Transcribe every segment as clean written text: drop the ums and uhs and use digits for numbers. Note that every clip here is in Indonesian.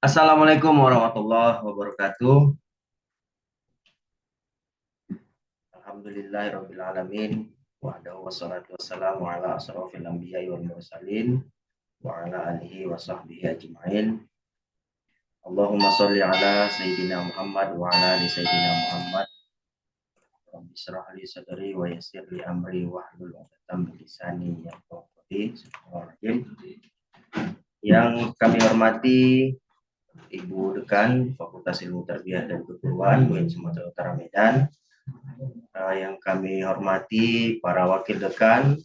Assalamualaikum warahmatullahi wabarakatuh. Alhamdulillahirabbil alamin. Wahdahu wassalatu wassalamu ala asrofil anbiya'i wal mursalin wa ala alihi wa sahbihi ajma'in. Allahumma sholli ala sayyidina Muhammad wa ala ali sayyidina Muhammad. Rabbi shrah li sadri wa yassir li amri wahlul 'uqdatam min lisani yafqahu qawli. Yang kami hormati Ibu Dekan Fakultas Ilmu Tarbiyah dan Keguruan UIN Sumatera Utara Medan, yang kami hormati para wakil dekan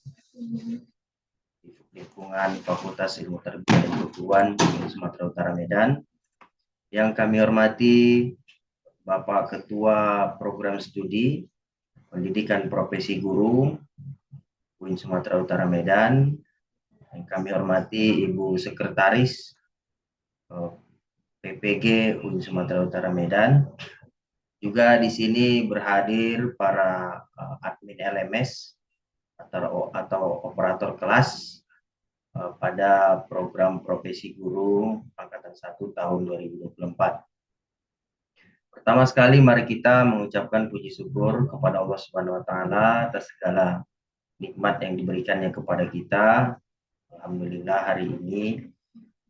lingkungan Fakultas Ilmu Tarbiyah dan Keguruan UIN Sumatera Utara Medan, yang kami hormati Bapak Ketua Program Studi Pendidikan Profesi Guru UIN Sumatera Utara Medan, yang kami hormati Ibu Sekretaris PPG UIN Sumatera Utara Medan. Juga di sini berhadir para admin LMS atau operator kelas pada program profesi guru angkatan 1 tahun 2024. Pertama sekali mari kita mengucapkan puji syukur kepada Allah Subhanahu wa taala atas segala nikmat yang diberikannya kepada kita. Alhamdulillah hari ini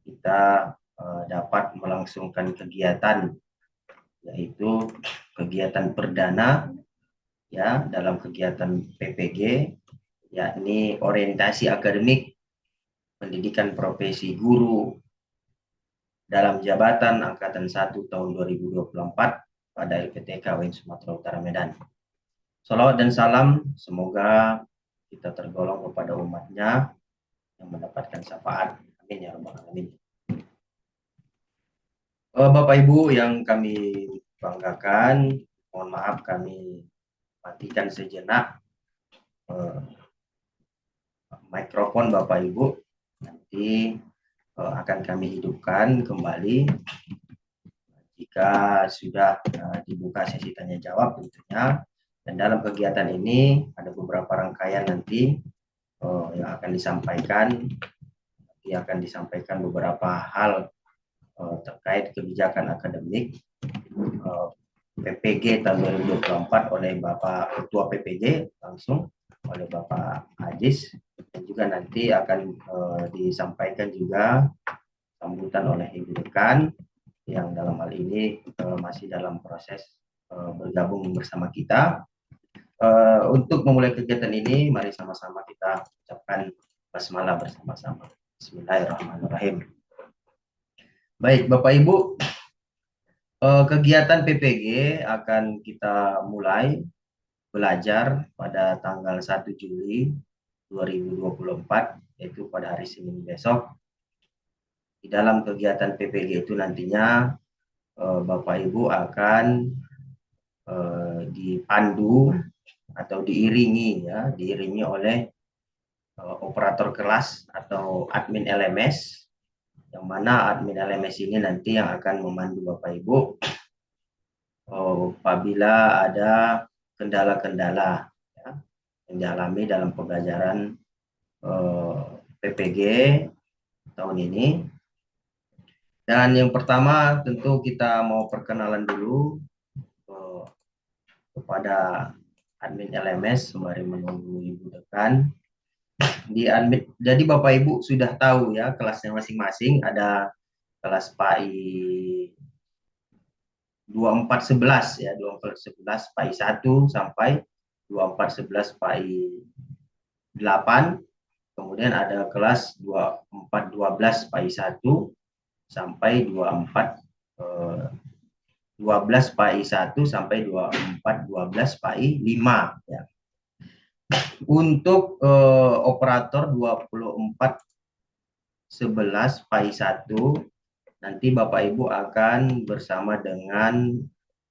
kita dapat melangsungkan kegiatan, yaitu kegiatan perdana ya dalam kegiatan PPG, yakni orientasi akademik pendidikan profesi guru dalam jabatan angkatan 1 tahun 2024 pada LPTK UIN Sumatera Utara Medan. Salawat dan salam semoga kita tergolong kepada umatnya yang mendapatkan syafaat. Amin ya rabbal alamin. Bapak Ibu yang kami banggakan, mohon maaf kami matikan sejenak mikrofon Bapak Ibu. Nanti akan kami hidupkan kembali jika sudah dibuka sesi tanya jawab tentunya. Dan dalam kegiatan ini ada beberapa rangkaian nanti yang akan disampaikan. Nanti akan disampaikan beberapa hal terkait kebijakan akademik PPG tahun 2024 oleh Bapak Ketua PPG langsung oleh Bapak Ajis, dan juga nanti akan disampaikan juga sambutan oleh Ibu Dekan yang dalam hal ini masih dalam proses bergabung bersama kita. Untuk memulai kegiatan ini, mari sama-sama kita ucapkan basmalah bersama-sama. Bismillahirrahmanirrahim. Baik, Bapak Ibu, kegiatan PPG akan kita mulai belajar pada tanggal 1 Juli 2024, yaitu pada hari Senin besok. Di dalam kegiatan PPG itu nantinya Bapak Ibu akan dipandu atau diiringi oleh operator kelas atau admin LMS, yang mana admin LMS ini nanti yang akan memandu Bapak Ibu apabila ada kendala-kendala yang dialami dalam pembelajaran PPG tahun ini. Dan yang pertama tentu kita mau perkenalan dulu kepada admin LMS sembari menunggu Ibu Dekan. Jadi Bapak Ibu sudah tahu ya kelasnya masing-masing. Ada kelas PAI 2411 ya, 2411 PAI 1 sampai 2411 PAI 8. Kemudian ada kelas 2412 PAI 1 sampai 2412 PAI 1 sampai 2412 PAI 5 ya. Untuk operator 2411 PAI 1 nanti Bapak Ibu akan bersama dengan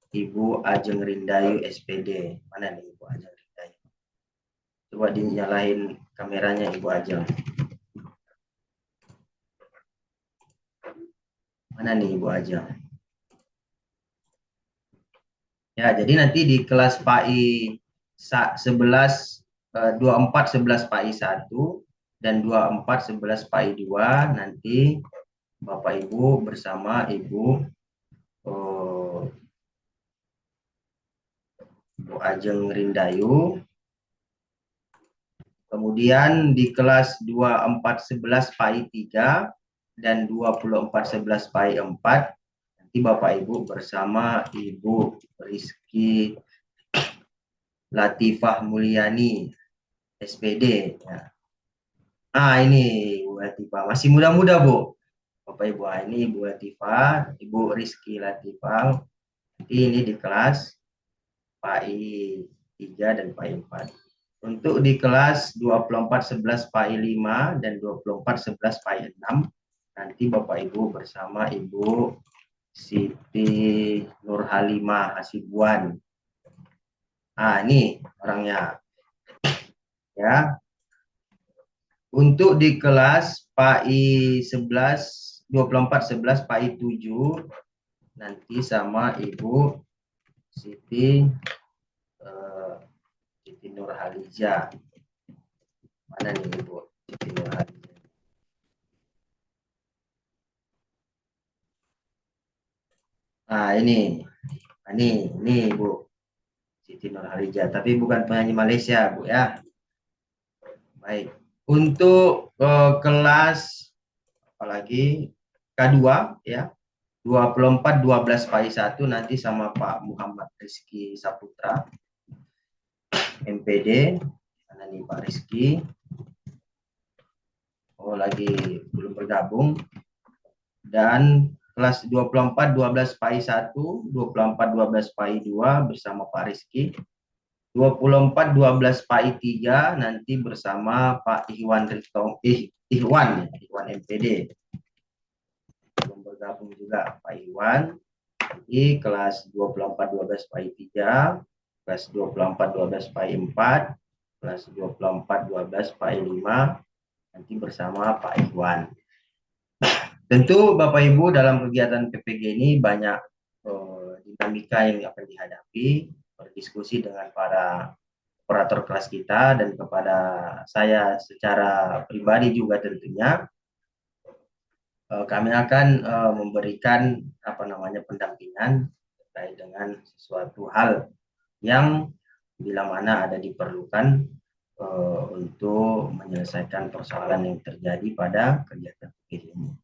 Ibu Ajeng Rindayu SPD. Mana nih Ibu Ajeng Rindayu? Coba dinyalain kameranya Ibu Ajeng. Mana nih Ibu Ajeng? Ya, jadi nanti di kelas PAI 11 2411 PAI 1 dan 2411 PAI 2 nanti Bapak Ibu bersama Ibu Bu Ajeng Rindayu. Kemudian di kelas 2411 PAI 3 dan 2411 PAI 4, nanti Bapak Ibu bersama Ibu Rizky Latifah Mulyani, SPD. Nah, ini Ibu Latifah, masih muda-muda Bu. Bapak Ibu, ini Ibu Latifah, Ibu Rizky Latifah. Nanti ini di kelas PAI 3 dan PAI 4. Untuk di kelas 2411 PAI 5 dan 2411 PAI 6, nanti Bapak Ibu bersama Ibu Siti Nurhalimah Hasibuan. Nah, ini orangnya. Ya. Untuk di kelas PAI 11, 2411 PAI 7, nanti sama Ibu Siti Siti Nurhaliza. Mana nih Ibu Siti Nurhaliza? Nah, ini Ibu Siti Nurhaliza, tapi bukan penyanyi Malaysia, Bu ya. Baik. Untuk kelas apalagi K2 ya. 2412 PAI 1 nanti sama Pak Muhammad Rizky Saputra, MPD. Mana nih Pak Rizky? Oh, lagi belum bergabung. Dan kelas 2412 PAI 1, 2412 PAI 2 bersama Pak Rizky. 2412 PAI 3 nanti bersama Pak Ihwan Ihwan MPD. Belum bergabung juga Pak Ihwan. Di kelas 2412 PAI 3, kelas 2412 PAI 4, kelas 2412 PAI 5 nanti bersama Pak Ihwan. Tentu Bapak Ibu dalam kegiatan PPG ini banyak dinamika yang akan dihadapi, berdiskusi dengan para operator kelas kita dan kepada saya secara pribadi juga tentunya kami akan memberikan pendampingan terkait dengan sesuatu hal yang bila mana ada diperlukan untuk menyelesaikan persoalan yang terjadi pada kegiatan PPG ini.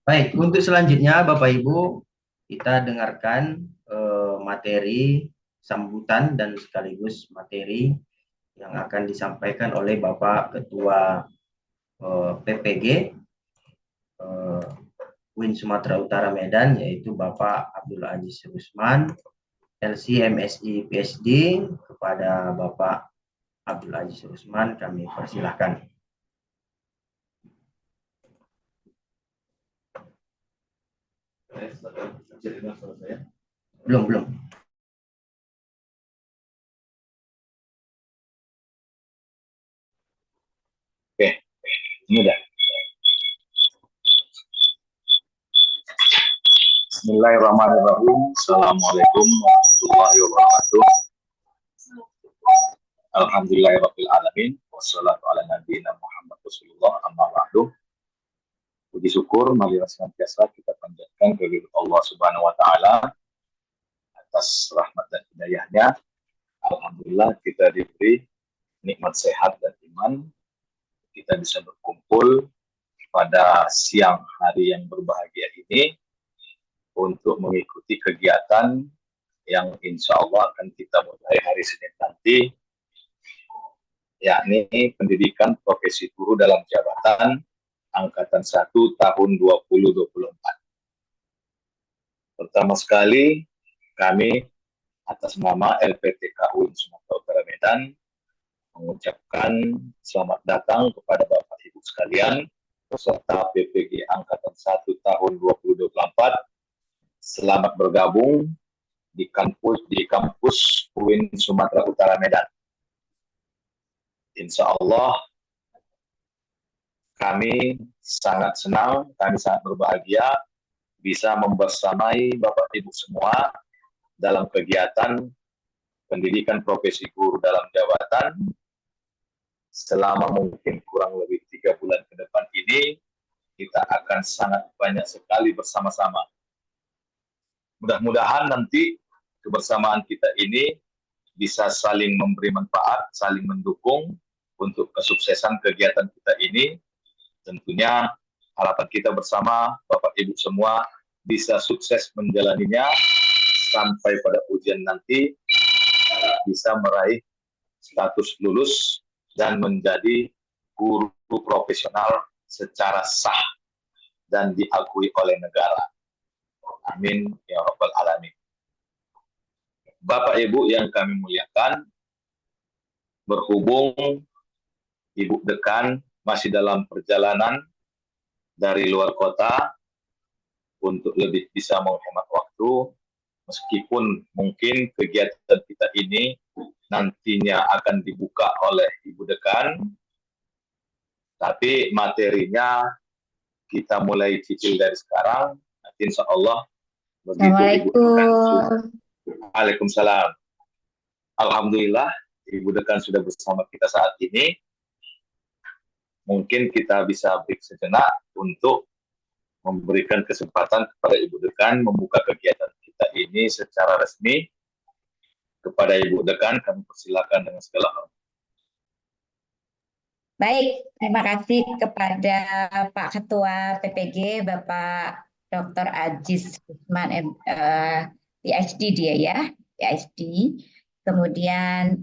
Baik, untuk selanjutnya Bapak Ibu, kita dengarkan materi sambutan dan sekaligus materi yang akan disampaikan oleh Bapak Ketua PPG UIN Sumatera Utara Medan, yaitu Bapak Abdul Aziz Rusman, LC MSI PSD. Kepada Bapak Abdul Aziz Rusman kami persilahkan. Belum. Oke, ini udah. Bismillahirrahmanirrahim. Assalamualaikum warahmatullahi wabarakatuh. Alhamdulillahirabbil alamin. Wassalatu ala nabiyina Muhammad Rasulullah amma ba'du. Puji syukur marilah senantiasa kita panjatkan kehadirat Allah Subhanahu wa taala atas rahmat dan hidayahnya. Alhamdulillah kita diberi nikmat sehat dan iman. Kita bisa berkumpul pada siang hari yang berbahagia ini untuk mengikuti kegiatan yang insya Allah akan kita mulai hari Senin nanti, yakni pendidikan profesi guru dalam jabatan Angkatan 1 tahun 2024. Pertama sekali, kami atas nama LPTK UIN Sumatera Utara Medan mengucapkan selamat datang kepada Bapak Ibu sekalian, peserta PPG Angkatan 1 tahun 2024. Selamat bergabung di kampus UIN Sumatera Utara Medan. Insya Allah kami sangat senang, kami sangat berbahagia bisa membersamai Bapak Ibu semua dalam kegiatan pendidikan profesi guru dalam jabatan selama mungkin kurang lebih 3 bulan ke depan ini, kita akan sangat banyak sekali bersama-sama. Mudah-mudahan nanti kebersamaan kita ini bisa saling memberi manfaat, saling mendukung untuk kesuksesan kegiatan kita ini. Tentunya harapan kita bersama, Bapak Ibu semua, bisa sukses menjalaninya sampai pada ujian nanti bisa meraih status lulus dan menjadi guru profesional secara sah dan diakui oleh negara. Amin ya rabbal alamin. Bapak Ibu yang kami muliakan, berhubung Ibu Dekan masih dalam perjalanan dari luar kota untuk lebih bisa menghemat waktu, meskipun mungkin kegiatan kita ini nantinya akan dibuka oleh Ibu Dekan, tapi materinya kita mulai cicil dari sekarang. Nanti insya Allah begitu Ibu Dekan. Waalaikumsalam. Alhamdulillah Ibu Dekan sudah bersama kita saat ini. Mungkin kita bisa break sejenak untuk memberikan kesempatan kepada Ibu Dekan membuka kegiatan kita ini secara resmi. Kepada Ibu Dekan kami persilakan dengan segala hormat. Baik, terima kasih kepada Pak Ketua PPG, Bapak Dr. Aziz Usman, PhD dia ya, PhD. Kemudian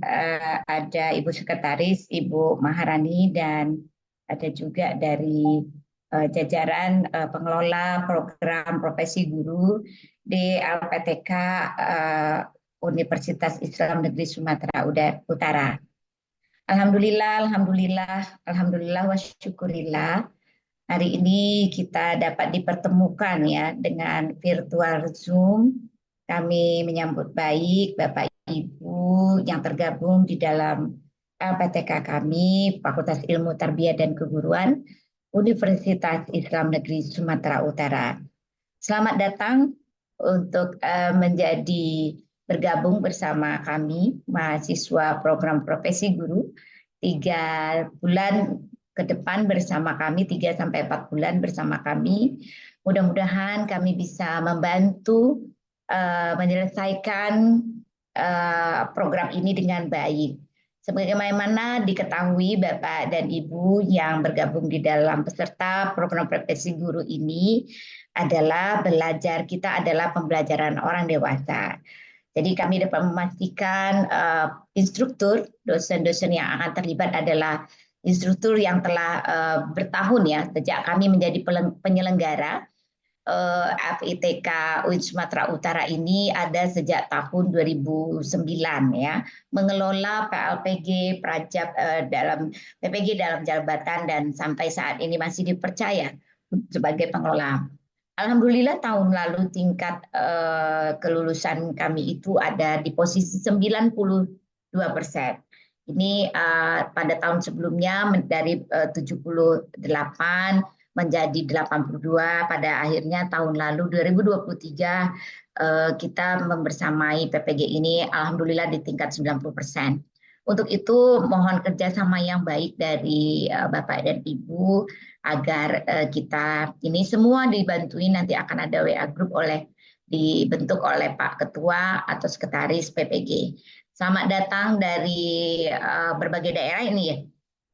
ada Ibu Sekretaris, Ibu Maharani, dan ada juga dari jajaran pengelola program profesi guru di LPTK Universitas Islam Negeri Sumatera Utara. Alhamdulillah, alhamdulillah, alhamdulillah wa syukurillah. Hari ini kita dapat dipertemukan ya dengan virtual Zoom. Kami menyambut baik Bapak Ibu yang tergabung di dalam LPTK kami, Fakultas Ilmu Tarbiyah dan Keguruan, Universitas Islam Negeri Sumatera Utara. Selamat datang untuk menjadi bergabung bersama kami, mahasiswa program profesi guru, 3 bulan ke depan bersama kami, 3-4 bulan bersama kami. Mudah-mudahan kami bisa membantu menyelesaikan program ini dengan baik. Sebagaimana diketahui Bapak dan Ibu yang bergabung di dalam peserta program profesi guru ini adalah kita adalah pembelajaran orang dewasa. Jadi kami dapat memastikan instruktur, dosen-dosen yang akan terlibat adalah instruktur yang telah bertahun ya, sejak kami menjadi penyelenggara. FITK UIN Sumatera Utara ini ada sejak tahun 2009 ya, mengelola PLPG dalam PPG dalam jabatan dan sampai saat ini masih dipercaya sebagai pengelola. Alhamdulillah tahun lalu tingkat kelulusan kami itu ada di posisi 92%. Ini pada tahun sebelumnya dari 78 menjadi 82, pada akhirnya tahun lalu 2023 kita membersamai PPG ini alhamdulillah di tingkat 90%. Untuk itu mohon kerjasama yang baik dari Bapak dan Ibu agar kita ini semua dibantuin, nanti akan ada WA group dibentuk oleh Pak Ketua atau Sekretaris PPG. Selamat datang dari berbagai daerah ini ya.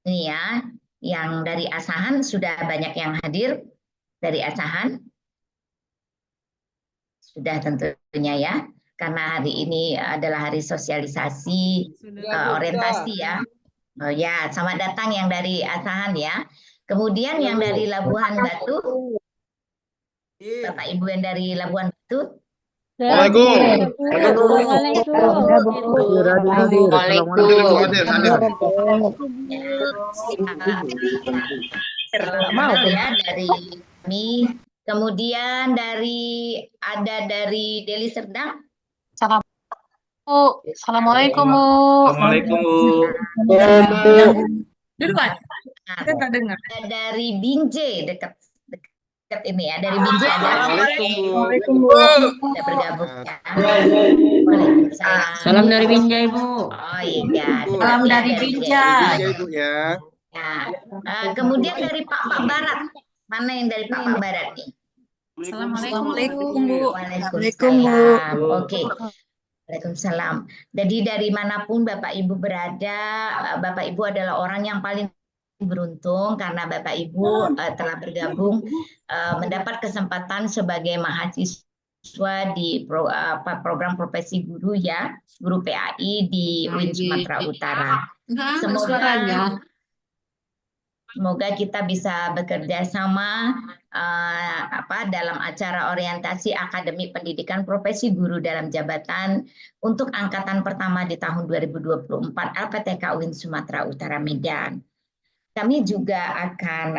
Ini ya, yang dari Asahan sudah banyak yang hadir dari Asahan. Sudah tentunya ya. Karena hari ini adalah hari sosialisasi orientasi ya. Oh ya, selamat datang yang dari Asahan ya. Kemudian yang dari Labuhan Batu, Bapak Ibu yang dari Labuhan Batu. Ya dari kami. Kemudian dari Deli Serdang. Assalamualaikum Bu. Assalamualaikum Bu. Dekat. Kita tak dengar. Dari Binjai dekat ini ya dari Binjai ada. Assalamualaikum Bu. Sudah bergabung ya. Waalaikumsalam. Salam dari Binjai, Bu. Oh iya. Bu. Salam dari Binjai. Binjai Bu ya. Ya. Kemudian dari Pak Barat. Mana yang dari Pak Barat nih? Assalamualaikum, Bu. Waalaikumsalam. Oke. Waalaikumsalam. Jadi dari manapun Bapak Ibu berada, Bapak Ibu adalah orang yang paling beruntung karena Bapak Ibu telah bergabung mendapat kesempatan sebagai mahasiswa di program profesi guru ya, guru PAI di UIN Sumatera Utara. Semoga kita bisa bekerja sama dalam acara orientasi akademik pendidikan profesi guru dalam jabatan untuk angkatan pertama di tahun 2024 LPTK UIN Sumatera Utara Medan. Kami juga akan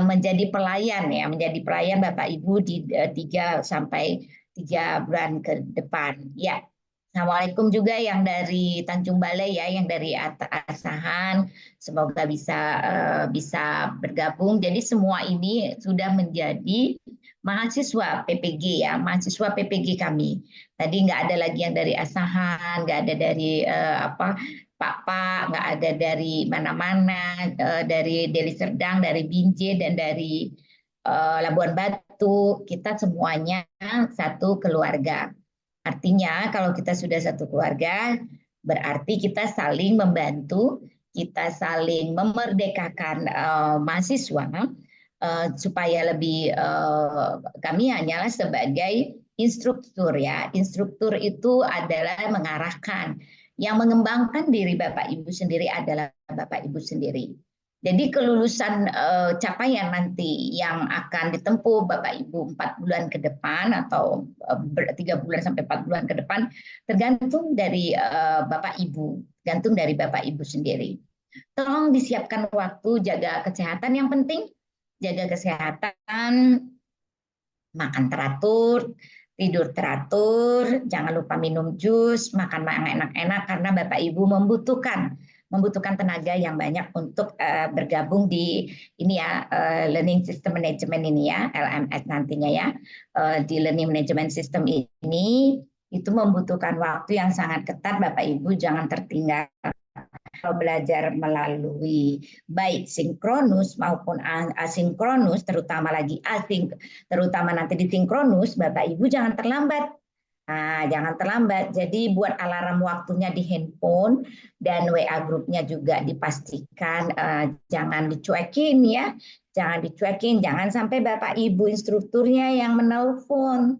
menjadi pelayan ya, menjadi pelayan Bapak Ibu di 3 sampai 3 bulan ke depan. Ya. Assalamualaikum juga yang dari Tanjung Balai ya, yang dari Asahan, semoga bisa bergabung. Jadi semua ini sudah menjadi mahasiswa PPG ya, mahasiswa PPG kami. Tadi nggak ada lagi yang dari Asahan, nggak ada dari Pak, nggak ada dari mana-mana, dari Deli Serdang, dari Binjai, dan dari Labuan Batu. Kita semuanya satu keluarga. Artinya kalau kita sudah satu keluarga, berarti kita saling membantu, kita saling memerdekakan mahasiswa supaya lebih kami hanyalah sebagai instruktur ya. Instruktur itu adalah mengarahkan. Yang mengembangkan diri Bapak Ibu sendiri adalah Bapak Ibu sendiri. Jadi kelulusan capaian nanti yang akan ditempuh Bapak Ibu 4 bulan ke depan atau 3 bulan sampai 4 bulan ke depan tergantung dari Bapak Ibu, tergantung dari Bapak Ibu sendiri. Tolong disiapkan waktu, jaga kesehatan yang penting, jaga kesehatan, makan teratur, tidur teratur, jangan lupa minum jus, makan yang enak-enak karena Bapak Ibu membutuhkan tenaga yang banyak untuk bergabung di ini ya, Learning System Management ini ya, LMS nantinya ya. Di Learning Management System ini itu membutuhkan waktu yang sangat ketat, Bapak Ibu jangan tertinggal. Kalau belajar melalui baik sinkronus maupun asinkronus, terutama lagi terutama nanti di sinkronus, Bapak Ibu jangan terlambat. Nah, jangan terlambat. Jadi buat alarm waktunya di handphone dan WA grupnya juga dipastikan jangan dicuekin ya. Jangan dicuekin, jangan sampai Bapak Ibu instrukturnya yang menelpon.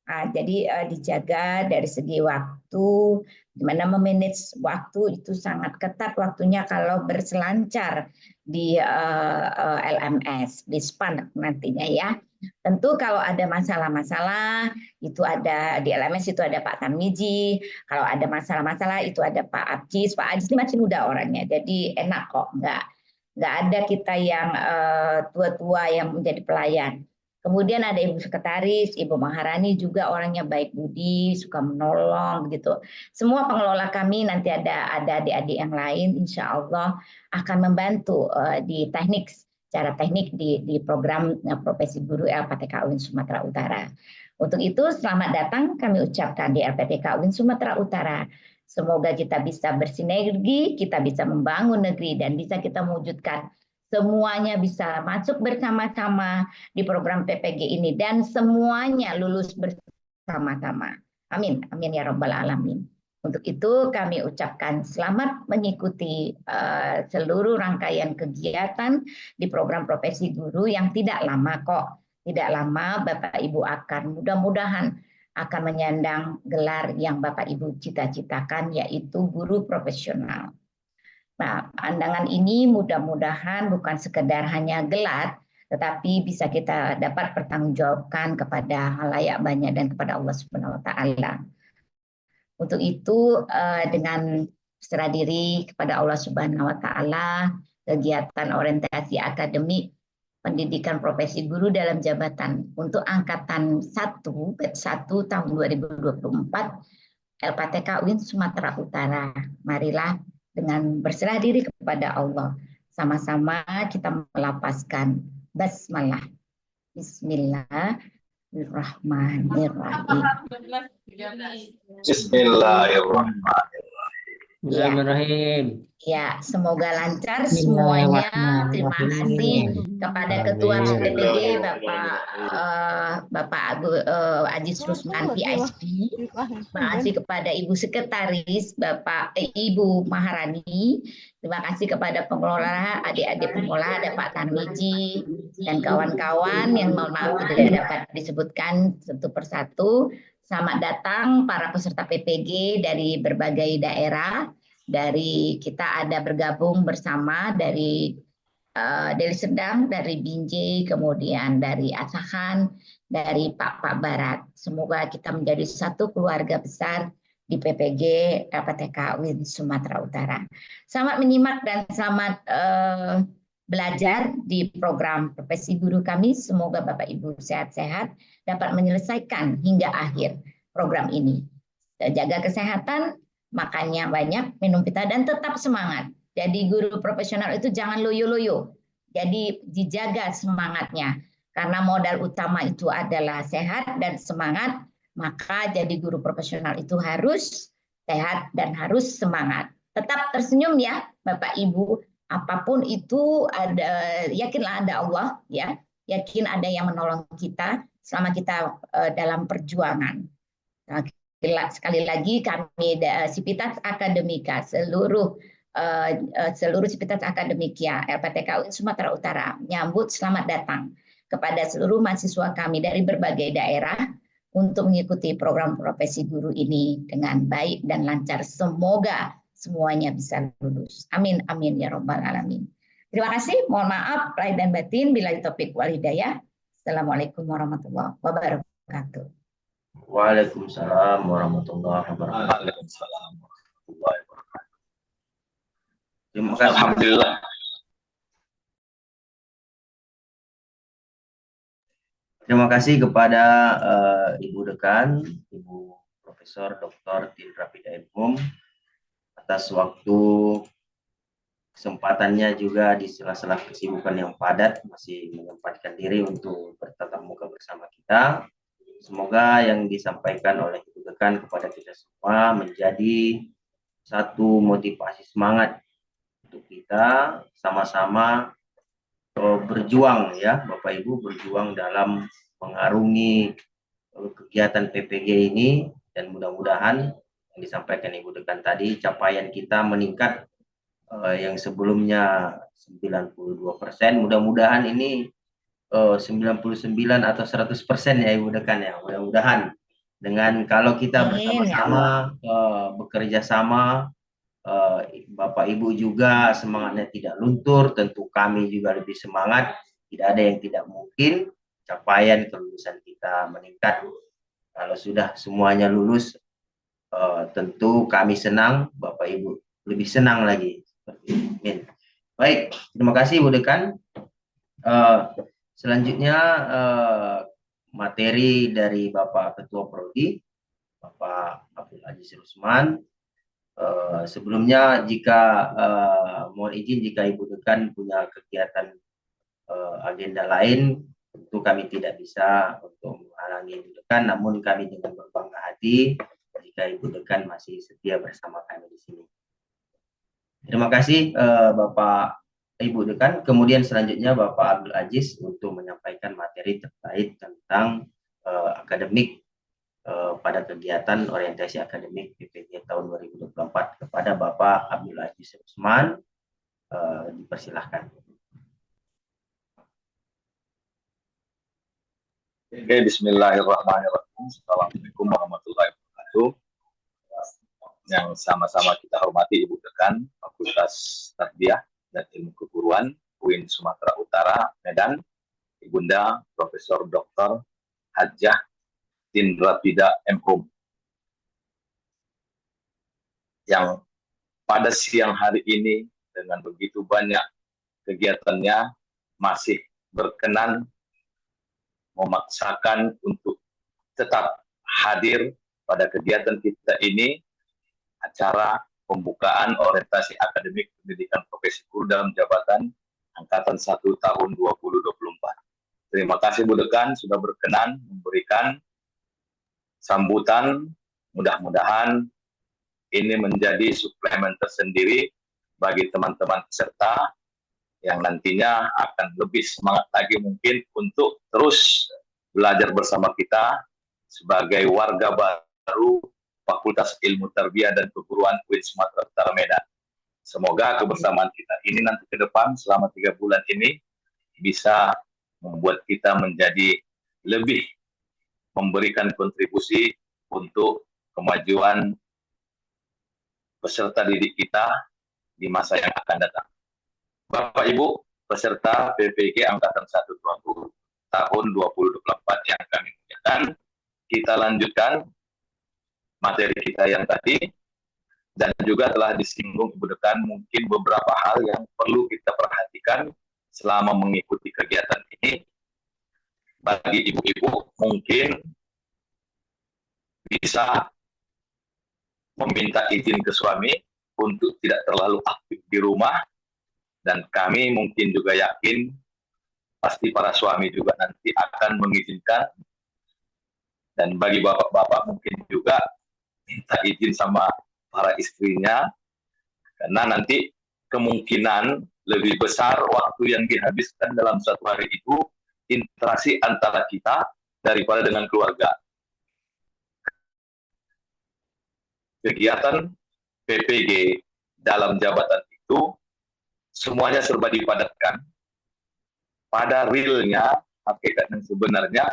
Nah, jadi dijaga dari segi waktu, gimana memanage waktu itu sangat ketat waktunya kalau berselancar di LMS, di SPAN nantinya ya. Tentu kalau ada masalah-masalah itu ada di LMS itu ada Pak Tarmizi, kalau ada masalah-masalah itu ada Pak Abjis. Pak Abjis ini masih muda orangnya, jadi enak kok, nggak ada kita yang tua-tua yang menjadi pelayan. Kemudian ada Ibu Sekretaris, Ibu Maharani juga orangnya baik budi, suka menolong begitu. Semua pengelola kami nanti ada adik-adik yang lain, insya Allah akan membantu di secara teknik di program profesi guru LPTK UIN Sumatera Utara. Untuk itu selamat datang kami ucapkan di LPTK UIN Sumatera Utara. Semoga kita bisa bersinergi, kita bisa membangun negeri dan bisa kita mewujudkan semuanya bisa masuk bersama-sama di program PPG ini dan semuanya lulus bersama-sama. Amin, amin ya rabbal alamin. Untuk itu kami ucapkan selamat mengikuti seluruh rangkaian kegiatan di program profesi guru yang tidak lama kok. Tidak lama Bapak Ibu akan mudah-mudahan akan menyandang gelar yang Bapak Ibu cita-citakan yaitu guru profesional. Nah, pandangan ini mudah-mudahan bukan sekedar hanya gelar, tetapi bisa kita dapat pertanggungjawabkan kepada halayak banyak dan kepada Allah Subhanahu wa taala. Untuk itu dengan berserah diri kepada Allah Subhanahu wa taala, kegiatan orientasi akademik pendidikan profesi guru dalam jabatan untuk angkatan 1 tahun 2024 LPTK UIN Sumatera Utara. Marilah dengan berserah diri kepada Allah, sama-sama kita melapaskan basmalah. Bismillahirrahmanirrahim. Bismillahirrahmanirrahim. Bismillahirrahmanirrahim. Ya, semoga lancar semuanya. Terima kasih kepada Ketua PPG Bapak Aziz Rusman PhD. Terima kasih kepada Ibu Sekretaris Ibu Maharani. Terima kasih kepada pengelola, adik-adik pengelola, ada Pak Tarmiji dan kawan-kawan yang mohon maaf tidak dapat disebutkan satu persatu. Selamat datang para peserta PPG dari berbagai daerah. Dari kita ada bergabung bersama dari Deli Serdang, dari Binjai, kemudian dari Asahan, dari Pak Barat. Semoga kita menjadi satu keluarga besar di PPG PTK UIN Sumatera Utara. Selamat menyimak dan selamat belajar di program profesi guru kami. Semoga Bapak Ibu sehat-sehat dapat menyelesaikan hingga akhir program ini. Jaga kesehatan, makannya banyak, minum vitamin, dan tetap semangat. Jadi guru profesional itu jangan loyo-loyo. Jadi dijaga semangatnya. Karena modal utama itu adalah sehat dan semangat, maka jadi guru profesional itu harus sehat dan harus semangat. Tetap tersenyum ya Bapak Ibu. Apapun itu ada, yakinlah ada Allah ya. Yakin ada yang menolong kita selama kita dalam perjuangan. Sekali lagi kami Sivitas Akademika seluruh Sivitas Akademika LPTK UIN Sumatera Utara menyambut selamat datang kepada seluruh mahasiswa kami dari berbagai daerah untuk mengikuti program profesi guru ini dengan baik dan lancar. Semoga semuanya bisa lulus. Amin amin ya robbal alamin. Terima kasih. Mohon maaf lahir dan batin. Billahi taufik wal hidayah. Assalamualaikum warahmatullahi wabarakatuh. Waalaikumsalam warahmatullahi wabarakatuh. Waalaikumsalam warahmatullahi wabarakatuh. Terima kasih. Alhamdulillah. Terima kasih kepada Ibu Dekan, Ibu Profesor Dr. Tindra Pidayatmum atas waktu kesempatannya juga di sela-sela kesibukan yang padat masih menyempatkan diri untuk bertatap muka bersama kita. Semoga yang disampaikan oleh Ibu Dekan kepada kita semua menjadi satu motivasi semangat untuk kita sama-sama berjuang ya Bapak Ibu, berjuang dalam mengarungi kegiatan PPG ini, dan mudah-mudahan yang disampaikan Ibu Dekan tadi capaian kita meningkat yang sebelumnya 92%, mudah-mudahan ini 99 atau 100% ya Ibu Dekan ya, mudah-mudahan dengan kalau kita bersama-sama bekerja sama, Bapak Ibu juga semangatnya tidak luntur, tentu kami juga lebih semangat, tidak ada yang tidak mungkin capaian kelulusan kita meningkat. Kalau sudah semuanya lulus, tentu kami senang, Bapak Ibu lebih senang lagi. Amin. Baik, terima kasih Ibu Dekan. Selanjutnya materi dari Bapak Ketua Prodi, Bapak Abdul Aziz Rusman. Sebelumnya jika mohon izin jika Ibu Dekan punya kegiatan agenda lain, tentu kami tidak bisa untuk menghalangi Ibu Dekan, namun kami dengan berbangga hati jika Ibu Dekan masih setia bersama kami di sini. Terima kasih Bapak Ibu Dekan. Kemudian selanjutnya Bapak Abdul Aziz untuk menyampaikan materi terkait tentang akademik pada kegiatan orientasi akademik PPG tahun 2024 kepada Bapak Abdul Aziz Rusman. Dipersilahkan. Oke, bismillahirrahmanirrahim. Assalamualaikum warahmatullahi wabarakatuh. Yang sama-sama kita hormati Ibu Dekan, Fakultas Tarbiyah dan Ilmu Keguruan UIN Sumatera Utara, Medan, Ibunda Profesor Dr. Hajjah Tindra Pidayatmum, yang pada siang hari ini dengan begitu banyak kegiatannya masih berkenan memaksakan untuk tetap hadir pada kegiatan kita ini, acara pembukaan orientasi akademik pendidikan profesi guru dalam jabatan Angkatan 1 tahun 2024. Terima kasih Bu Dekan sudah berkenan memberikan sambutan. Mudah-mudahan ini menjadi suplemen tersendiri bagi teman-teman peserta yang nantinya akan lebih semangat lagi mungkin untuk terus belajar bersama kita sebagai warga baru Fakultas Ilmu Tarbiyah dan Keguruan UIN Sumatera Utara Medan. Semoga kebersamaan kita ini nanti ke depan selama 3 bulan ini bisa membuat kita menjadi lebih memberikan kontribusi untuk kemajuan peserta didik kita di masa yang akan datang. Bapak Ibu peserta PPG Angkatan 1 tahun 2024 yang kami muliakan, kita lanjutkan materi kita yang tadi, dan juga telah disinggung Ibu Dekan mungkin beberapa hal yang perlu kita perhatikan selama mengikuti kegiatan ini. Bagi ibu-ibu mungkin bisa meminta izin ke suami untuk tidak terlalu aktif di rumah, dan kami mungkin juga yakin pasti para suami juga nanti akan mengizinkan, dan bagi bapak-bapak mungkin juga minta izin sama para istrinya, karena nanti kemungkinan lebih besar waktu yang dihabiskan dalam satu hari itu interaksi antara kita daripada dengan keluarga. Kegiatan PPG dalam jabatan itu semuanya serba dipadatkan. Pada realnya, hakikat yang sebenarnya,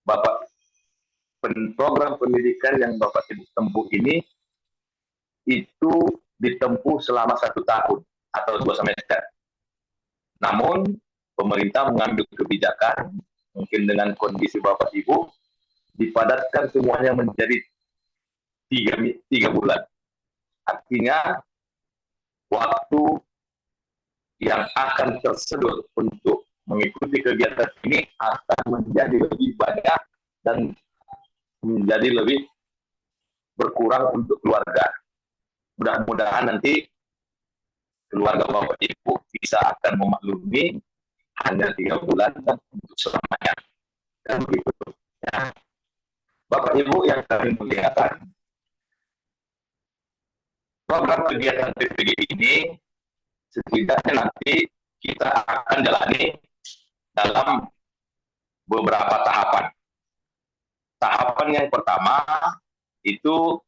Bapak program pendidikan yang Bapak Ibu tempuh ini itu ditempuh selama 1 tahun atau 2 semester. Namun pemerintah mengambil kebijakan mungkin dengan kondisi Bapak Ibu dipadatkan semuanya menjadi 3 bulan. Artinya waktu yang akan tersedot untuk mengikuti kegiatan ini akan menjadi lebih banyak dan menjadi lebih berkurang untuk keluarga. Mudah-mudahan nanti keluarga Bapak Ibu bisa akan memaklumi hanya 3 bulan dan untuk selamanya. Dan begitu. Ya. Bapak Ibu yang kami muliakan, program kegiatan PPG ini setidaknya nanti kita akan jalani dalam beberapa tahapan. Tahapan yang pertama itu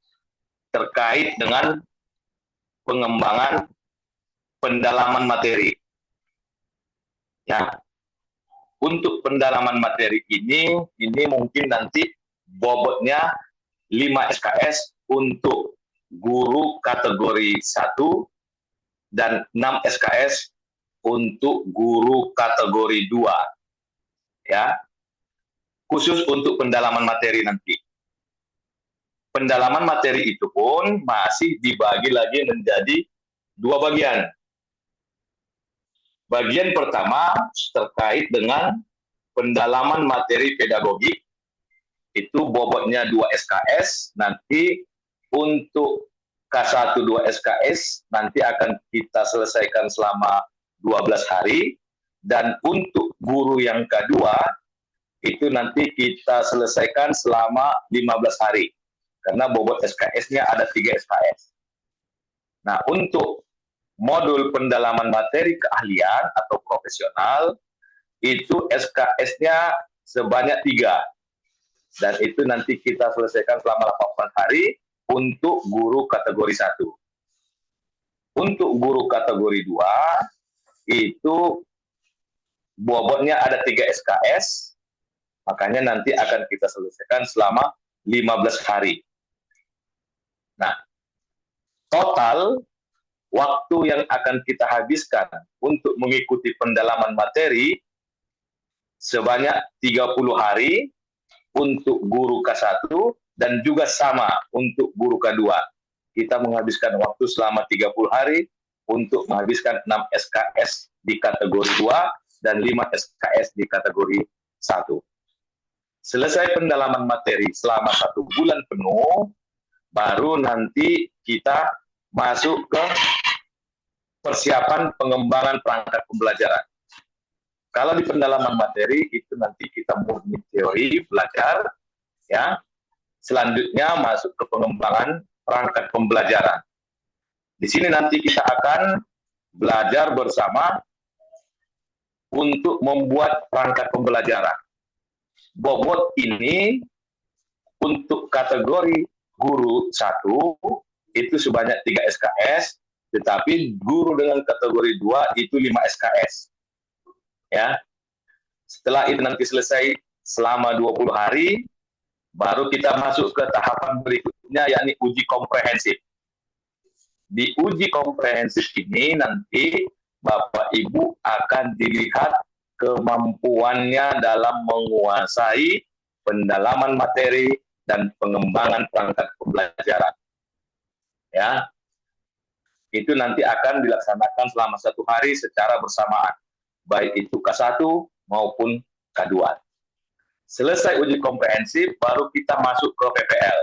terkait dengan pengembangan pendalaman materi. Ya, untuk pendalaman materi ini mungkin nanti bobotnya 5 SKS untuk guru kategori 1 dan 6 SKS untuk guru kategori 2. Ya. Khusus untuk pendalaman materi nanti. Pendalaman materi itu pun masih dibagi lagi menjadi 2 bagian. Bagian pertama terkait dengan pendalaman materi pedagogik, itu bobotnya 2 SKS, nanti untuk K1 2 SKS nanti akan kita selesaikan selama 12 hari, dan untuk guru yang kedua itu nanti kita selesaikan selama 15 hari. Karena bobot SKS-nya ada 3 SKS. Nah, untuk modul pendalaman materi keahlian atau profesional, itu SKS-nya sebanyak 3. Dan itu nanti kita selesaikan selama 8 hari untuk guru kategori 1. Untuk guru kategori 2, itu bobotnya ada 3 SKS, makanya nanti akan kita selesaikan selama 15 hari. Nah, total waktu yang akan kita habiskan untuk mengikuti pendalaman materi sebanyak 30 hari untuk guru K1 dan juga sama untuk guru K2. Kita menghabiskan waktu selama 30 hari untuk menghabiskan 6 SKS di kategori 2 dan 5 SKS di kategori 1. Selesai pendalaman materi selama 1 bulan penuh, baru nanti kita masuk ke persiapan pengembangan perangkat pembelajaran. Kalau di pendalaman materi itu nanti kita murni teori belajar, ya. Selanjutnya masuk ke pengembangan perangkat pembelajaran. Di sini nanti kita akan belajar bersama untuk membuat perangkat pembelajaran. Bobot ini untuk kategori guru 1 itu sebanyak 3 SKS, tetapi guru dengan kategori 2 itu 5 SKS. Ya. Setelah itu nanti selesai selama 20 hari, baru kita masuk ke tahapan berikutnya, yakni uji komprehensif. Di uji komprehensif ini nanti Bapak Ibu akan dilihat kemampuannya dalam menguasai pendalaman materi dan pengembangan perangkat pembelajaran. Ya, itu nanti akan dilaksanakan selama 1 hari secara bersamaan, baik itu K1 maupun K2. Selesai uji komprehensif, baru kita masuk ke PPL.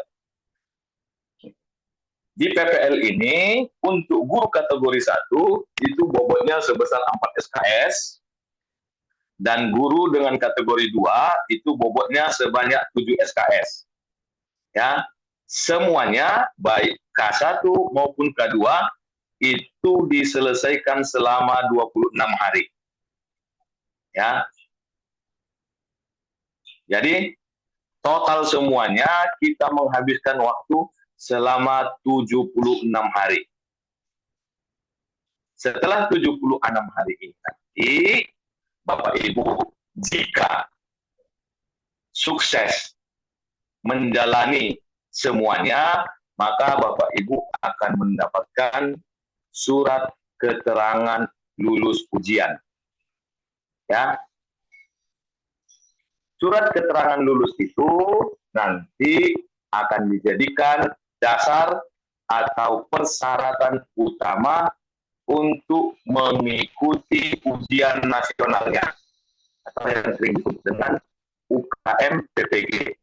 Di PPL ini, untuk guru kategori 1, itu bobotnya sebesar 4 SKS, dan guru dengan kategori 2, itu bobotnya sebanyak 7 SKS. Ya, semuanya, baik K1 maupun K2, itu diselesaikan selama 26 hari. Ya. Jadi, total semuanya kita menghabiskan waktu selama 76 hari. Setelah 76 hari ini nanti, Bapak Ibu, jika sukses menjalani semuanya, maka Bapak Ibu akan mendapatkan surat keterangan lulus ujian. Ya. Surat keterangan lulus itu nanti akan dijadikan dasar atau persyaratan utama untuk mengikuti ujian nasionalnya, atau yang sering disebut dengan UKM PPG,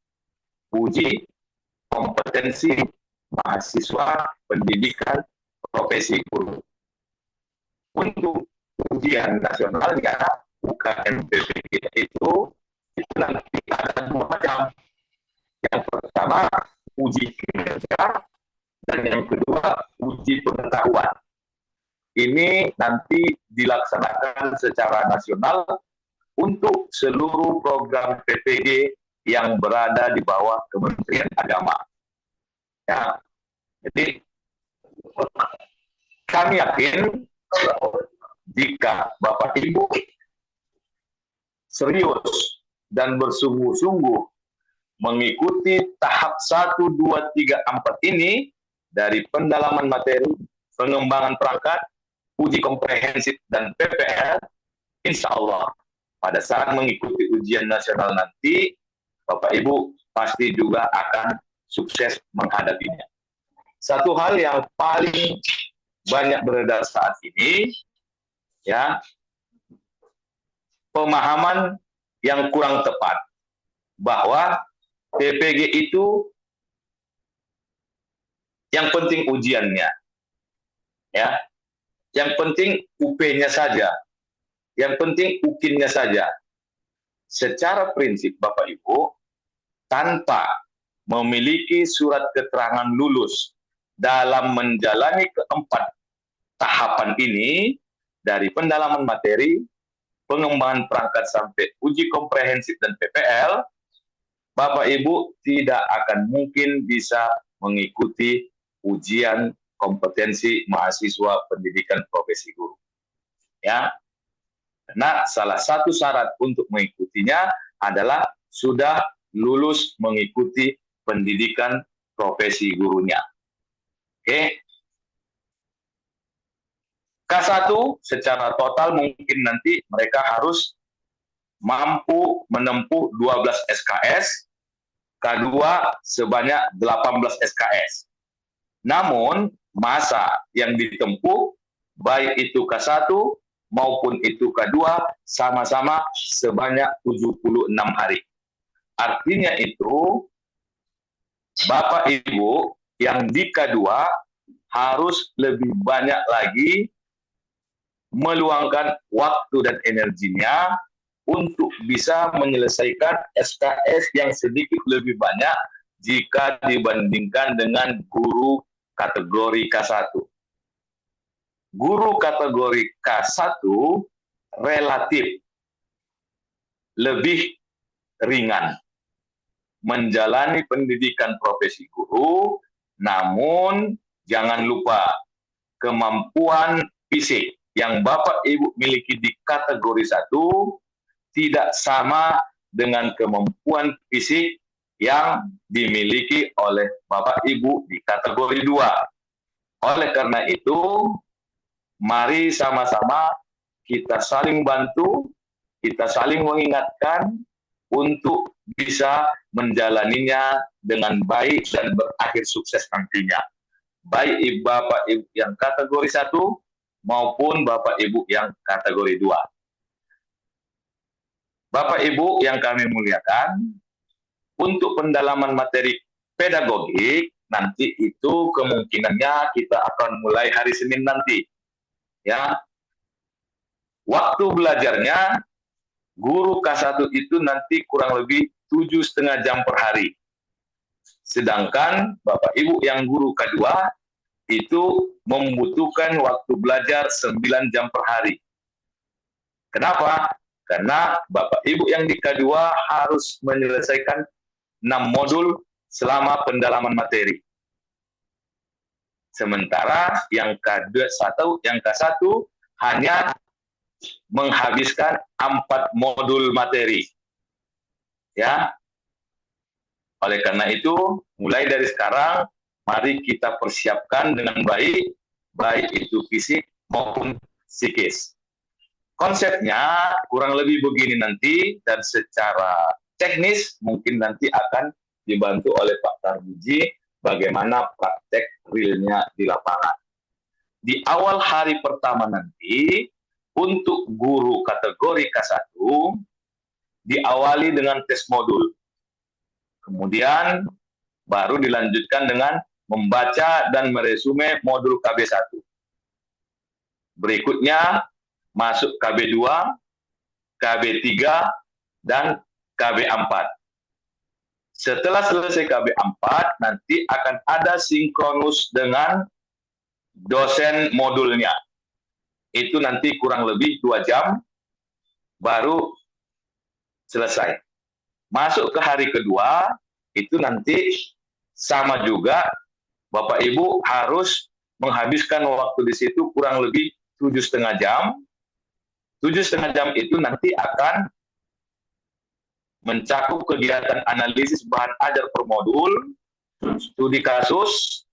uji kompetensi mahasiswa pendidikan profesi guru. Untuk ujian nasionalnya UKM PPG itu nanti ada 2 macam. Yang pertama uji kinerja, dan yang kedua uji pengetahuan. Ini nanti dilaksanakan secara nasional untuk seluruh program PPG yang berada di bawah Kementerian Agama. Ya, jadi kami yakin jika Bapak Ibu serius dan bersungguh-sungguh mengikuti tahap 1, 2, 3, 4 ini, dari pendalaman materi, pengembangan perangkat, uji komprehensif, dan PPL, insya Allah pada saat mengikuti ujian nasional nanti, Bapak Ibu pasti juga akan sukses menghadapinya. Satu hal yang paling banyak beredar saat ini, ya, pemahaman yang kurang tepat bahwa PPG itu yang penting ujiannya, ya, yang penting UP-nya saja, yang penting UKIN-nya saja. Secara prinsip Bapak Ibu, tanpa memiliki surat keterangan lulus dalam menjalani keempat tahapan ini, dari pendalaman materi, pengembangan perangkat sampai uji komprehensif dan PPL, Bapak Ibu tidak akan mungkin bisa mengikuti ujian kompetensi mahasiswa pendidikan profesi guru. Ya. Karena salah satu syarat untuk mengikutinya adalah sudah lulus mengikuti pendidikan profesi gurunya. Oke. K1 secara total mungkin nanti mereka harus mampu menempuh 12 SKS, K2 sebanyak 18 SKS. Namun masa yang ditempuh baik itu K1 maupun itu K2 sama-sama sebanyak 76 hari. Artinya itu Bapak Ibu yang di K2 harus lebih banyak lagi meluangkan waktu dan energinya untuk bisa menyelesaikan SKS yang sedikit lebih banyak jika dibandingkan dengan guru kategori K1. Guru kategori K1 relatif lebih ringan menjalani pendidikan profesi guru, namun jangan lupa kemampuan fisik yang Bapak Ibu miliki di kategori 1 tidak sama dengan kemampuan fisik yang dimiliki oleh Bapak Ibu di kategori 2. Oleh karena itu, mari sama-sama kita saling bantu, kita saling mengingatkan untuk bisa menjalaninya dengan baik dan berakhir sukses nantinya. Baik Bapak Ibu yang kategori 1 maupun Bapak Ibu yang kategori 2. Bapak Ibu yang kami muliakan, untuk pendalaman materi pedagogik nanti itu kemungkinannya kita akan mulai hari Senin nanti. Ya. Waktu belajarnya guru K1 itu nanti kurang lebih 7,5 jam per hari. Sedangkan Bapak Ibu yang guru K2 itu membutuhkan waktu belajar 9 jam per hari. Kenapa? Karena Bapak Ibu yang di K2 harus menyelesaikan 6 modul selama pendalaman materi. Sementara yang K1 hanya menghabiskan 4 modul materi. Ya. Oleh karena itu, mulai dari sekarang mari kita persiapkan dengan baik, baik itu fisik maupun psikis. Konsepnya kurang lebih begini nanti, dan secara teknis mungkin nanti akan dibantu oleh Pak Tarmizi bagaimana praktek realnya di lapangan. Di awal hari pertama nanti, untuk guru kategori K1, diawali dengan tes modul. Kemudian baru dilanjutkan dengan membaca dan meresume modul KB1. Berikutnya masuk KB2, KB3, dan KB4. Setelah selesai KB4, nanti akan ada sinkronus dengan dosen modulnya. Itu nanti kurang lebih 2 jam, baru selesai. Masuk ke hari kedua, itu nanti sama juga, Bapak Ibu harus menghabiskan waktu di situ kurang lebih 7,5 jam. 7,5 jam itu nanti akan mencakup kegiatan analisis bahan ajar per modul, studi kasus,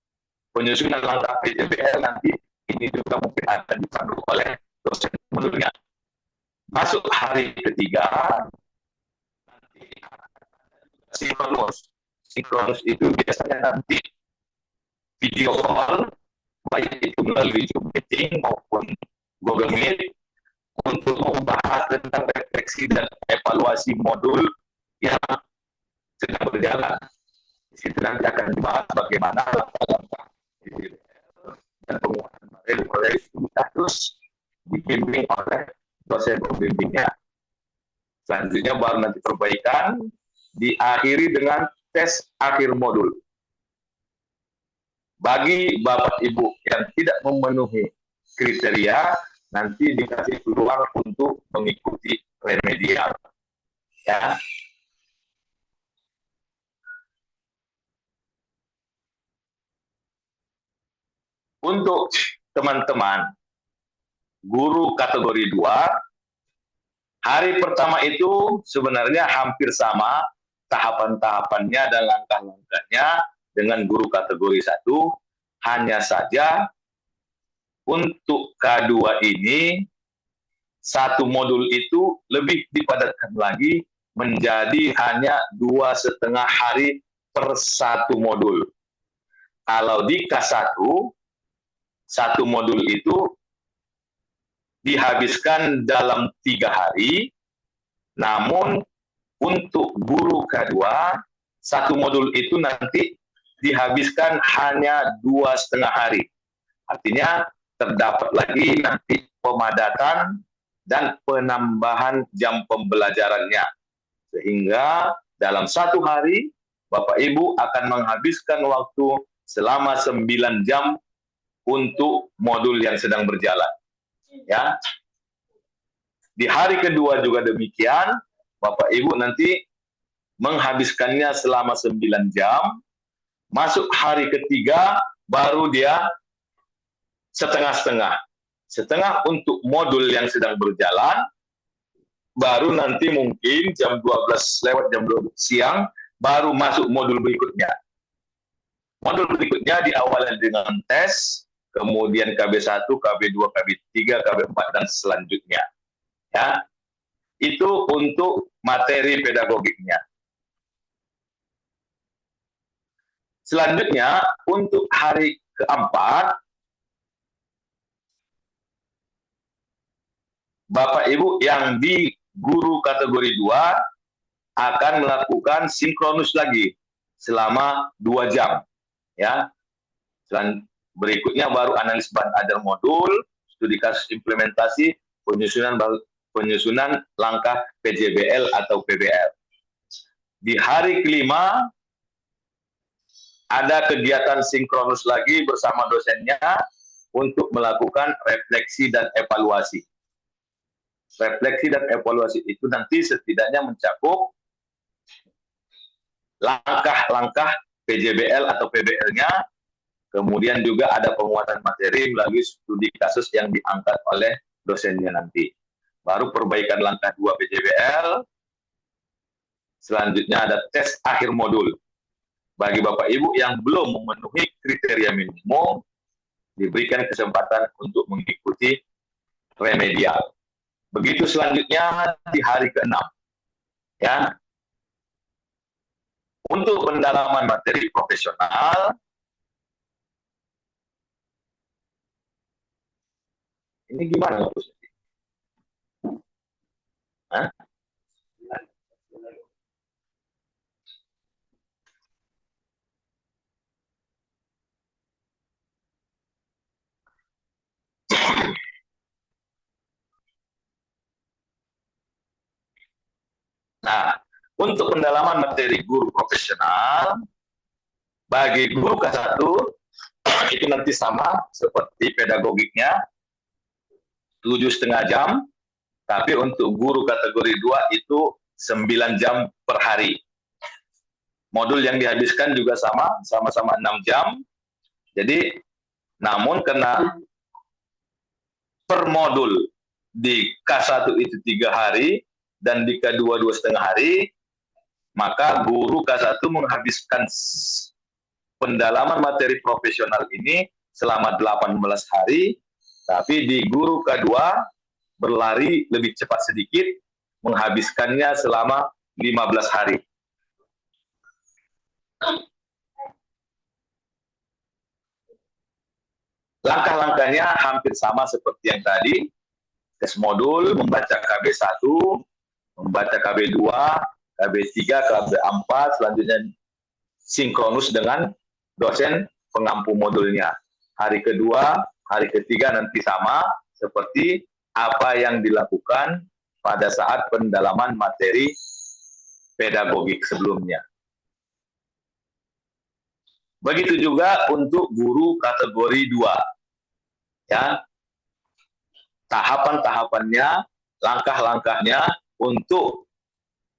penyusunan langkah PJBL nanti ini juga mungkin akan dipandu oleh dosen modulnya. Masuk hari ketiga, nanti sinkronus. Sinkronus itu biasanya nanti video call, baik itu melalui Zoom meeting maupun Google Meet, untuk membahas tentang refleksi dan evaluasi modul yang sedang berjalan. Di situ nanti akan dibahas bagaimana langkah-langkah dan penguatan materi studi kasus dibimbing oleh dosen pembimbingnya. Selanjutnya baru nanti perbaikan, diakhiri dengan tes akhir modul. Bagi Bapak Ibu yang tidak memenuhi kriteria, nanti dikasih peluang untuk mengikuti remedial. Ya. Untuk teman-teman guru kategori 2, hari pertama itu sebenarnya hampir sama tahapan-tahapannya dan langkah-langkahnya dengan guru kategori 1, hanya saja untuk K2 ini, 1 modul itu lebih dipadatkan lagi menjadi hanya 2,5 hari per 1 modul. Kalau di K1, 1 modul itu dihabiskan dalam 3 hari, namun untuk guru K2, 1 modul itu nanti dihabiskan hanya 2,5 hari. Artinya terdapat lagi nanti pemadatan dan penambahan jam pembelajarannya. Sehingga dalam satu hari, Bapak Ibu akan menghabiskan waktu selama 9 jam untuk modul yang sedang berjalan. Ya. Di hari kedua juga demikian, Bapak Ibu nanti menghabiskannya selama 9 jam. Masuk hari ketiga, baru dia setengah-setengah. Setengah untuk modul yang sedang berjalan, baru nanti mungkin jam 12 lewat jam 12 siang, baru masuk modul berikutnya. Modul berikutnya diawali dengan tes, kemudian KB1, KB2, KB3, KB4, dan selanjutnya. Ya, itu untuk materi pedagogiknya. Selanjutnya, untuk hari keempat, Bapak Ibu yang di guru kategori 2 akan melakukan sinkronus lagi selama 2 jam. Ya. Berikutnya baru analis bahan ajar modul, studi kasus implementasi, penyusunan langkah PJBL atau PBL. Di hari kelima, ada kegiatan sinkronus lagi bersama dosennya untuk melakukan refleksi dan evaluasi. Refleksi dan evaluasi itu nanti setidaknya mencakup langkah-langkah PJBL atau PBL-nya, kemudian juga ada penguatan materi melalui studi kasus yang diangkat oleh dosennya nanti. Baru perbaikan langkah 2 PJBL, selanjutnya ada tes akhir modul. Bagi Bapak Ibu yang belum memenuhi kriteria minimum, diberikan kesempatan untuk mengikuti remedial. Begitu selanjutnya di hari ke-6. Ya. Untuk pendalaman materi profesional, ini gimana, Gus? Hah? Nah, untuk pendalaman materi guru profesional, bagi guru K1, itu nanti sama seperti pedagogiknya, 7,5 jam, tapi untuk guru kategori 2 itu 9 jam per hari. Modul yang dihabiskan juga sama-sama 6 jam. Jadi, namun karena per modul di K1 itu 3 hari, dan di K2 2,5 hari, maka guru K1 menghabiskan pendalaman materi profesional ini selama 18 hari, tapi di guru K2 berlari lebih cepat sedikit, menghabiskannya selama 15 hari. Langkah-langkahnya hampir sama seperti yang tadi. Tes modul, membaca KB1, membaca KB2, KB3, KB4, selanjutnya sinkronus dengan dosen pengampu modulnya. Hari kedua, hari ketiga nanti sama seperti apa yang dilakukan pada saat pendalaman materi pedagogik sebelumnya. Begitu juga untuk guru kategori 2. Ya. Tahapan-tahapannya, langkah-langkahnya untuk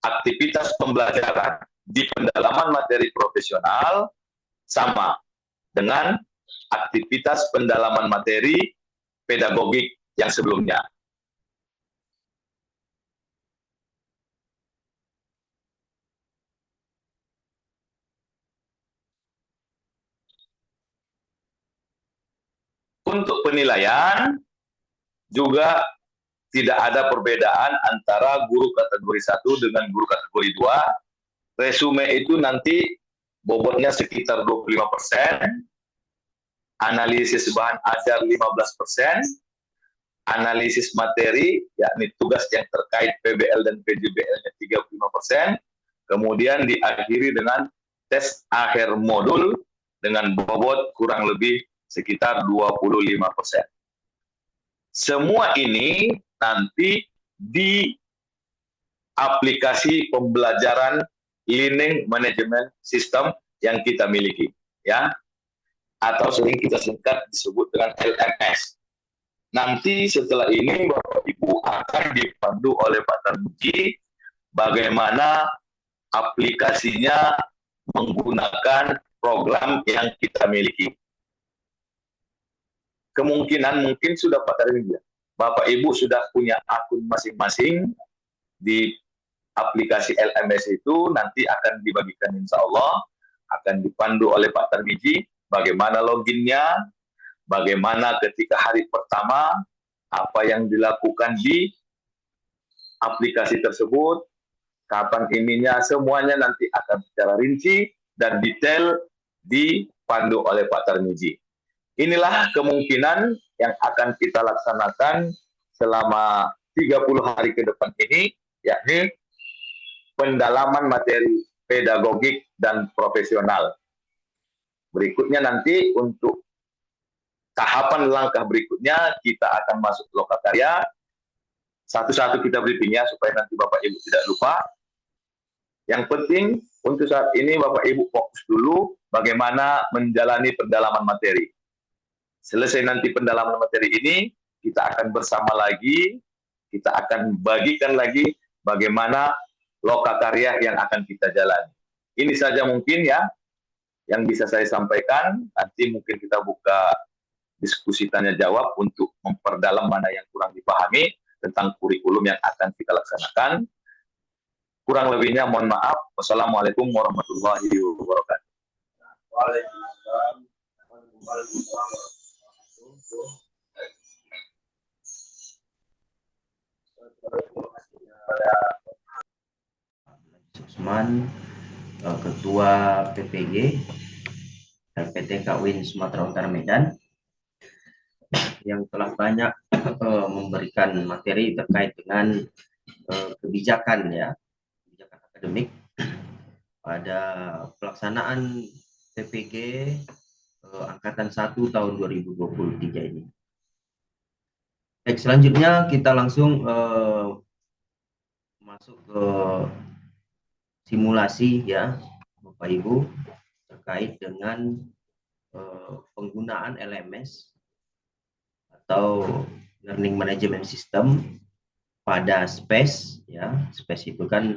aktivitas pembelajaran di pendalaman materi profesional sama dengan aktivitas pendalaman materi pedagogik yang sebelumnya. Untuk penilaian juga tidak ada perbedaan antara guru kategori 1 dengan guru kategori 2. Resume itu nanti bobotnya sekitar 25%, analisis bahan ajar 15%, analisis materi, yakni tugas yang terkait PBL dan PJBL-nya 35%, kemudian diakhiri dengan tes akhir modul dengan bobot kurang lebih sekitar 25%. Semua ini nanti di aplikasi pembelajaran Learning Management System yang kita miliki, ya, atau sering kita singkat disebut dengan LMS. Nanti setelah ini Bapak Ibu akan dipandu oleh Pak Tarmuji bagaimana aplikasinya menggunakan program yang kita miliki. Kemungkinan mungkin sudah Pak Tarmuji, Bapak Ibu sudah punya akun masing-masing di aplikasi LMS itu, nanti akan dibagikan insya Allah, akan dipandu oleh Pak Tarmiji bagaimana loginnya, bagaimana ketika hari pertama, apa yang dilakukan di aplikasi tersebut, kapan ininya, semuanya nanti akan secara rinci dan detail dipandu oleh Pak Tarmiji. Inilah kemungkinan yang akan kita laksanakan selama 30 hari ke depan ini, yakni pendalaman materi pedagogik dan profesional. Berikutnya nanti untuk tahapan langkah berikutnya kita akan masuk lokakarya. Satu-satu kita briefingnya supaya nanti Bapak Ibu tidak lupa. Yang penting untuk saat ini Bapak Ibu fokus dulu bagaimana menjalani pendalaman materi. Selesai nanti pendalaman materi ini, kita akan bersama lagi, kita akan bagikan lagi bagaimana lokakarya yang akan kita jalani. Ini saja mungkin ya yang bisa saya sampaikan. Nanti mungkin kita buka diskusi tanya jawab untuk memperdalam mana yang kurang dipahami tentang kurikulum yang akan kita laksanakan. Kurang lebihnya mohon maaf. Wassalamualaikum warahmatullahi wabarakatuh. Waalaikumsalam warahmatullahi wabarakatuh. Usman, Ketua PPG PT Kawin Sumatera Utara Medan, yang telah banyak memberikan materi terkait dengan kebijakan akademik pada pelaksanaan PPG Angkatan 1 tahun 2023 ini. Baik, selanjutnya kita langsung masuk ke simulasi ya Bapak Ibu terkait dengan penggunaan LMS atau Learning Management System pada SPES ya. SPES itu kan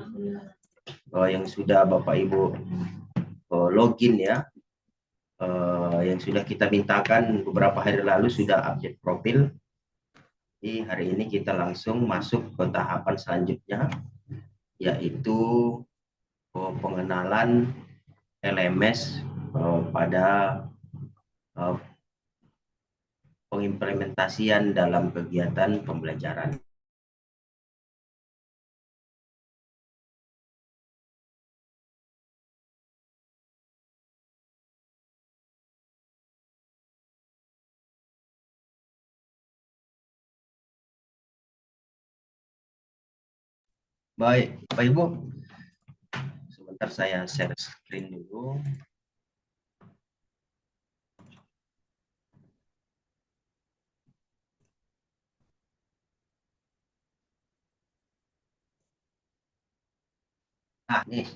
yang sudah Bapak Ibu login ya, yang sudah kita mintakan beberapa hari lalu sudah update profil. Jadi hari ini kita langsung masuk ke tahapan selanjutnya, yaitu pengenalan LMS pada pengimplementasian dalam kegiatan pembelajaran. Baik, Bapak Ibu, sebentar saya share screen dulu. Nah, nih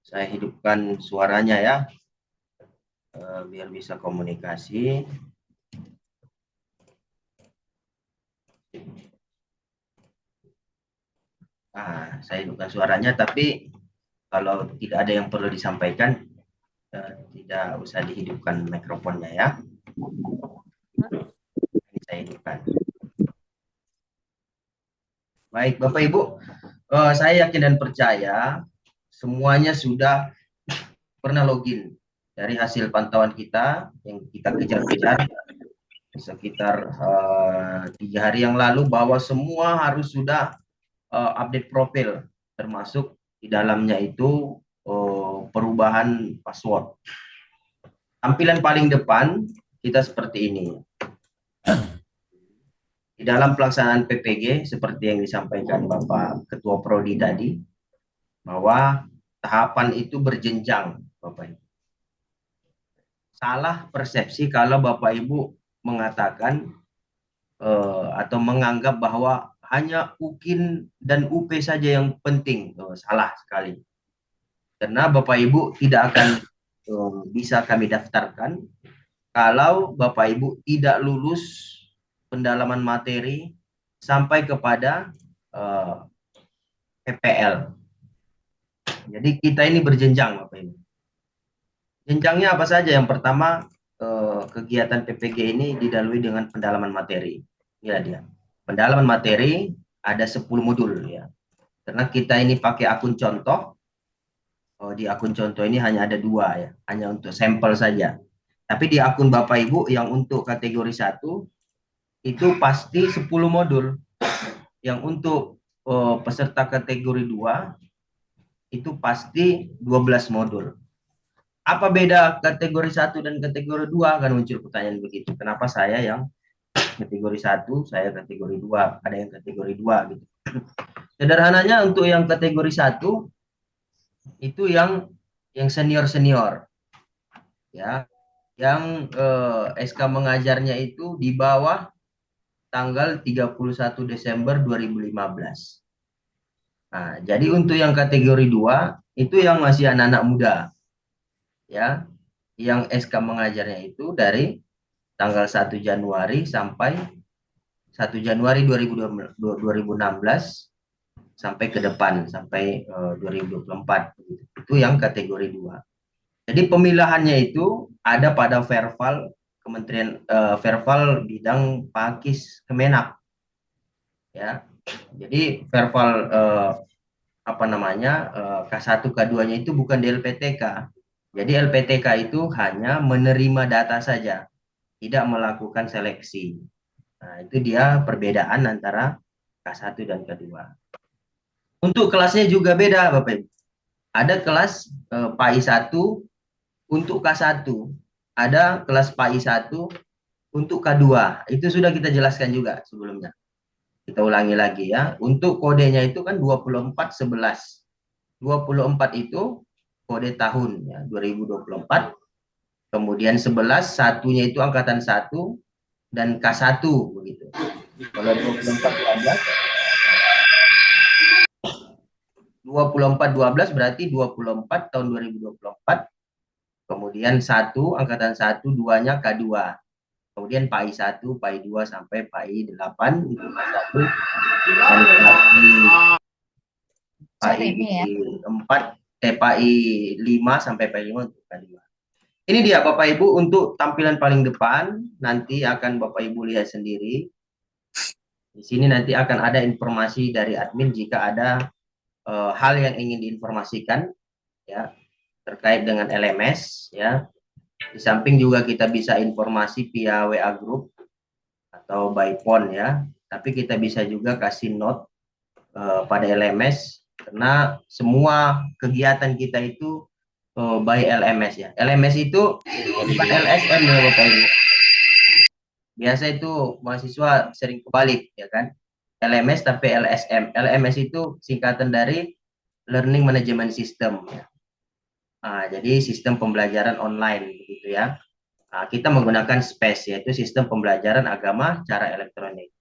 saya hidupkan suaranya ya, biar bisa komunikasi. Nah, saya hidupkan suaranya, tapi kalau tidak ada yang perlu disampaikan, tidak usah dihidupkan mikrofonnya ya. Ini saya hidupkan. Baik, Bapak Ibu, saya yakin dan percaya semuanya sudah pernah login. Dari hasil pantauan kita yang kita kejar-kejar sekitar 3 hari yang lalu, bahwa semua harus sudah update profil, termasuk di dalamnya itu perubahan password. Tampilan paling depan kita seperti ini. Di dalam pelaksanaan PPG seperti yang disampaikan Bapak Ketua Prodi tadi, bahwa tahapan itu berjenjang, Bapak Ibu. Salah persepsi kalau Bapak Ibu mengatakan atau menganggap bahwa hanya UKIN dan UP saja yang penting. Salah sekali. Karena Bapak Ibu tidak akan bisa kami daftarkan kalau Bapak Ibu tidak lulus pendalaman materi sampai kepada PPL. Jadi kita ini berjenjang Bapak Ibu. Jenjangnya apa saja? Yang pertama, kegiatan PPG ini didahului dengan pendalaman materi. Ya dia. Pendalaman materi ada 10 modul ya. Karena kita ini pakai akun contoh. Di akun contoh ini hanya ada 2 ya, hanya untuk sampel saja. Tapi di akun Bapak Ibu yang untuk kategori 1 itu pasti 10 modul. Yang untuk peserta kategori 2 itu pasti 12 modul. Apa beda kategori 1 dan kategori 2? Akan muncul pertanyaan begitu. Kenapa saya yang kategori 1, saya kategori 2, ada yang kategori 2 gitu. Sederhananya untuk yang kategori 1 itu yang senior-senior. Ya. Yang SK mengajarnya itu di bawah tanggal 31 Desember 2015. Nah, jadi untuk yang kategori 2 itu yang masih anak-anak muda. Ya. Yang SK mengajarnya itu dari tanggal 1 Januari sampai 1 Januari 2016 sampai ke depan, sampai 2024. Itu yang kategori 2. Jadi pemilahannya itu ada pada Verval Kementerian Verval bidang Pakis Kemenak. Ya. Jadi Verval K1 K2-nya itu bukan di LPTK. Jadi LPTK itu hanya menerima data saja, tidak melakukan seleksi. Nah, itu dia perbedaan antara K1 dan K2. Untuk kelasnya juga beda, Bapak Ibu. Ada kelas PAI 1 untuk K1. Ada kelas PAI 1 untuk K2. Itu sudah kita jelaskan juga sebelumnya. Kita ulangi lagi ya. Untuk kodenya itu kan 2411. 24 itu kode tahun ya, 2024. Kemudian 11 satunya itu angkatan 1 dan K1 begitu. Kalau 2412 berarti 24 tahun 2024. Kemudian 1 angkatan 1, 2-nya K2. Kemudian PAI 1, PAI 2 sampai PAI 8 itu K1 dan PAI 4 PAI 5 sampai PAI 5 untuk K2. Ini dia Bapak Ibu untuk tampilan paling depan, nanti akan Bapak Ibu lihat sendiri. Di sini nanti akan ada informasi dari admin jika ada hal yang ingin diinformasikan ya terkait dengan LMS ya. Di samping juga kita bisa informasi via WA group atau by phone ya. Tapi kita bisa juga kasih note pada LMS karena semua kegiatan kita itu by LMS ya. LMS itu bukan LSM ya Bapak Ibu. Biasa itu mahasiswa sering kebalik ya kan. LMS tapi LSM. LMS itu singkatan dari Learning Management System ya. Nah, jadi sistem pembelajaran online begitu ya. Nah, kita menggunakan SPACE yaitu sistem pembelajaran agama cara elektronik.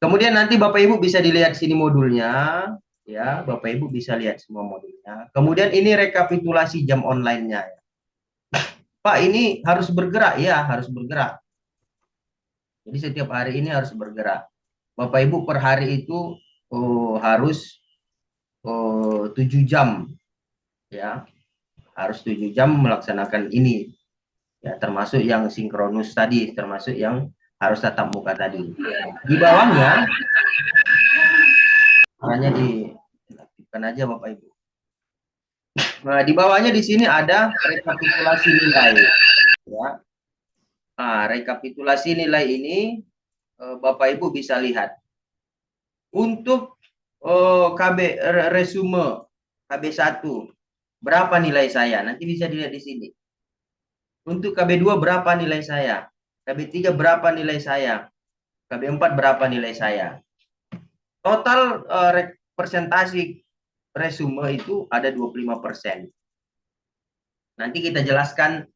Kemudian nanti Bapak Ibu bisa dilihat sini modulnya ya, Bapak Ibu bisa lihat semua modulnya. Kemudian ini rekapitulasi jam online-nya ya. Pak, ini harus bergerak ya, harus bergerak. Jadi setiap hari ini harus bergerak. Bapak Ibu per hari itu harus 7 jam ya. Harus 7 jam melaksanakan ini. Ya, termasuk yang sinkronus tadi, termasuk yang harus tatap muka tadi. Di bawahnya hanya diaktifkan aja Bapak Ibu. Nah, di bawahnya di sini ada rekapitulasi nilai. Ya. Nah, rekapitulasi nilai ini Bapak Ibu bisa lihat. Untuk KB resume KB1 berapa nilai saya? Nanti bisa dilihat di sini. Untuk KB2 berapa nilai saya? KB3 berapa nilai saya? KB4 berapa nilai saya? Total presentasi resume itu ada 25%. Nanti kita jelaskan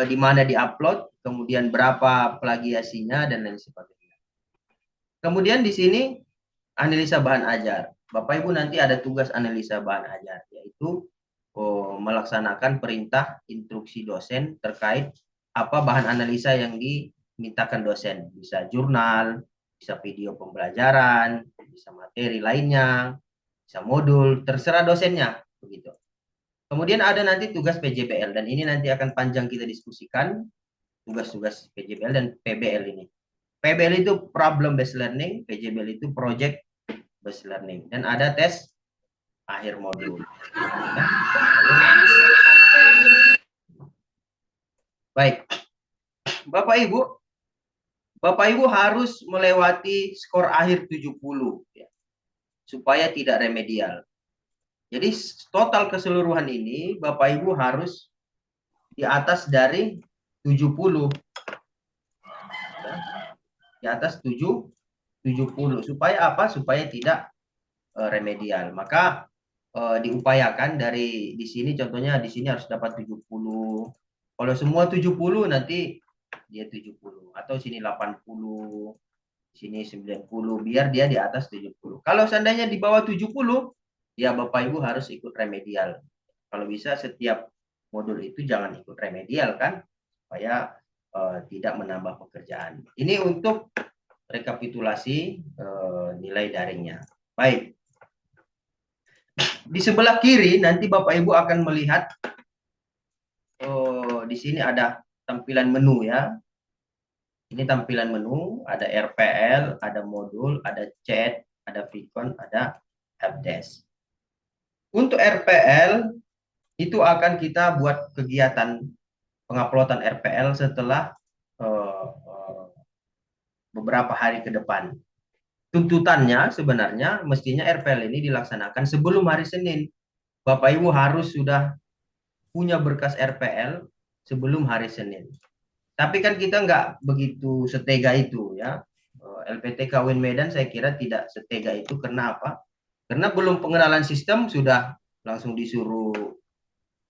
di mana di-upload, kemudian berapa plagiasinya dan lain sebagainya. Kemudian di sini analisa bahan ajar. Bapak Ibu nanti ada tugas analisa bahan ajar, yaitu melaksanakan perintah instruksi dosen terkait apa bahan analisa yang dimintakan dosen. Bisa jurnal, bisa video pembelajaran, bisa materi lainnya, bisa modul, terserah dosennya. Begitu. Kemudian ada nanti tugas PJBL, dan ini nanti akan panjang kita diskusikan, tugas-tugas PJBL dan PBL ini. PBL itu problem based learning, PJBL itu project based learning, dan ada tes akhir modul. Baik, Bapak Ibu harus melewati skor akhir 70 ya, supaya tidak remedial. Jadi total keseluruhan ini Bapak Ibu harus di atas dari 70. Di atas 70. Supaya apa? Supaya tidak remedial. Maka diupayakan dari di sini, contohnya di sini harus dapat 70. Kalau semua 70 nanti dia 70, atau sini 80, sini 90, biar dia di atas 70. Kalau seandainya di bawah 70, ya Bapak Ibu harus ikut remedial. Kalau bisa setiap modul itu jangan ikut remedial kan, supaya tidak menambah pekerjaan. Ini untuk rekapitulasi nilai daringnya. Baik. Di sebelah kiri nanti Bapak Ibu akan melihat di sini ada tampilan menu ya. Ini tampilan menu, ada RPL, ada modul, ada chat, ada Vicon, ada helpdesk. Untuk RPL itu akan kita buat kegiatan penguploadan RPL setelah beberapa hari ke depan. Tuntutannya sebenarnya mestinya RPL ini dilaksanakan sebelum hari Senin. Bapak Ibu harus sudah punya berkas RPL sebelum hari Senin. Tapi kan kita nggak begitu setega itu ya. LPTK UIN Medan saya kira tidak setega itu. Karena apa? Karena belum pengenalan sistem sudah langsung disuruh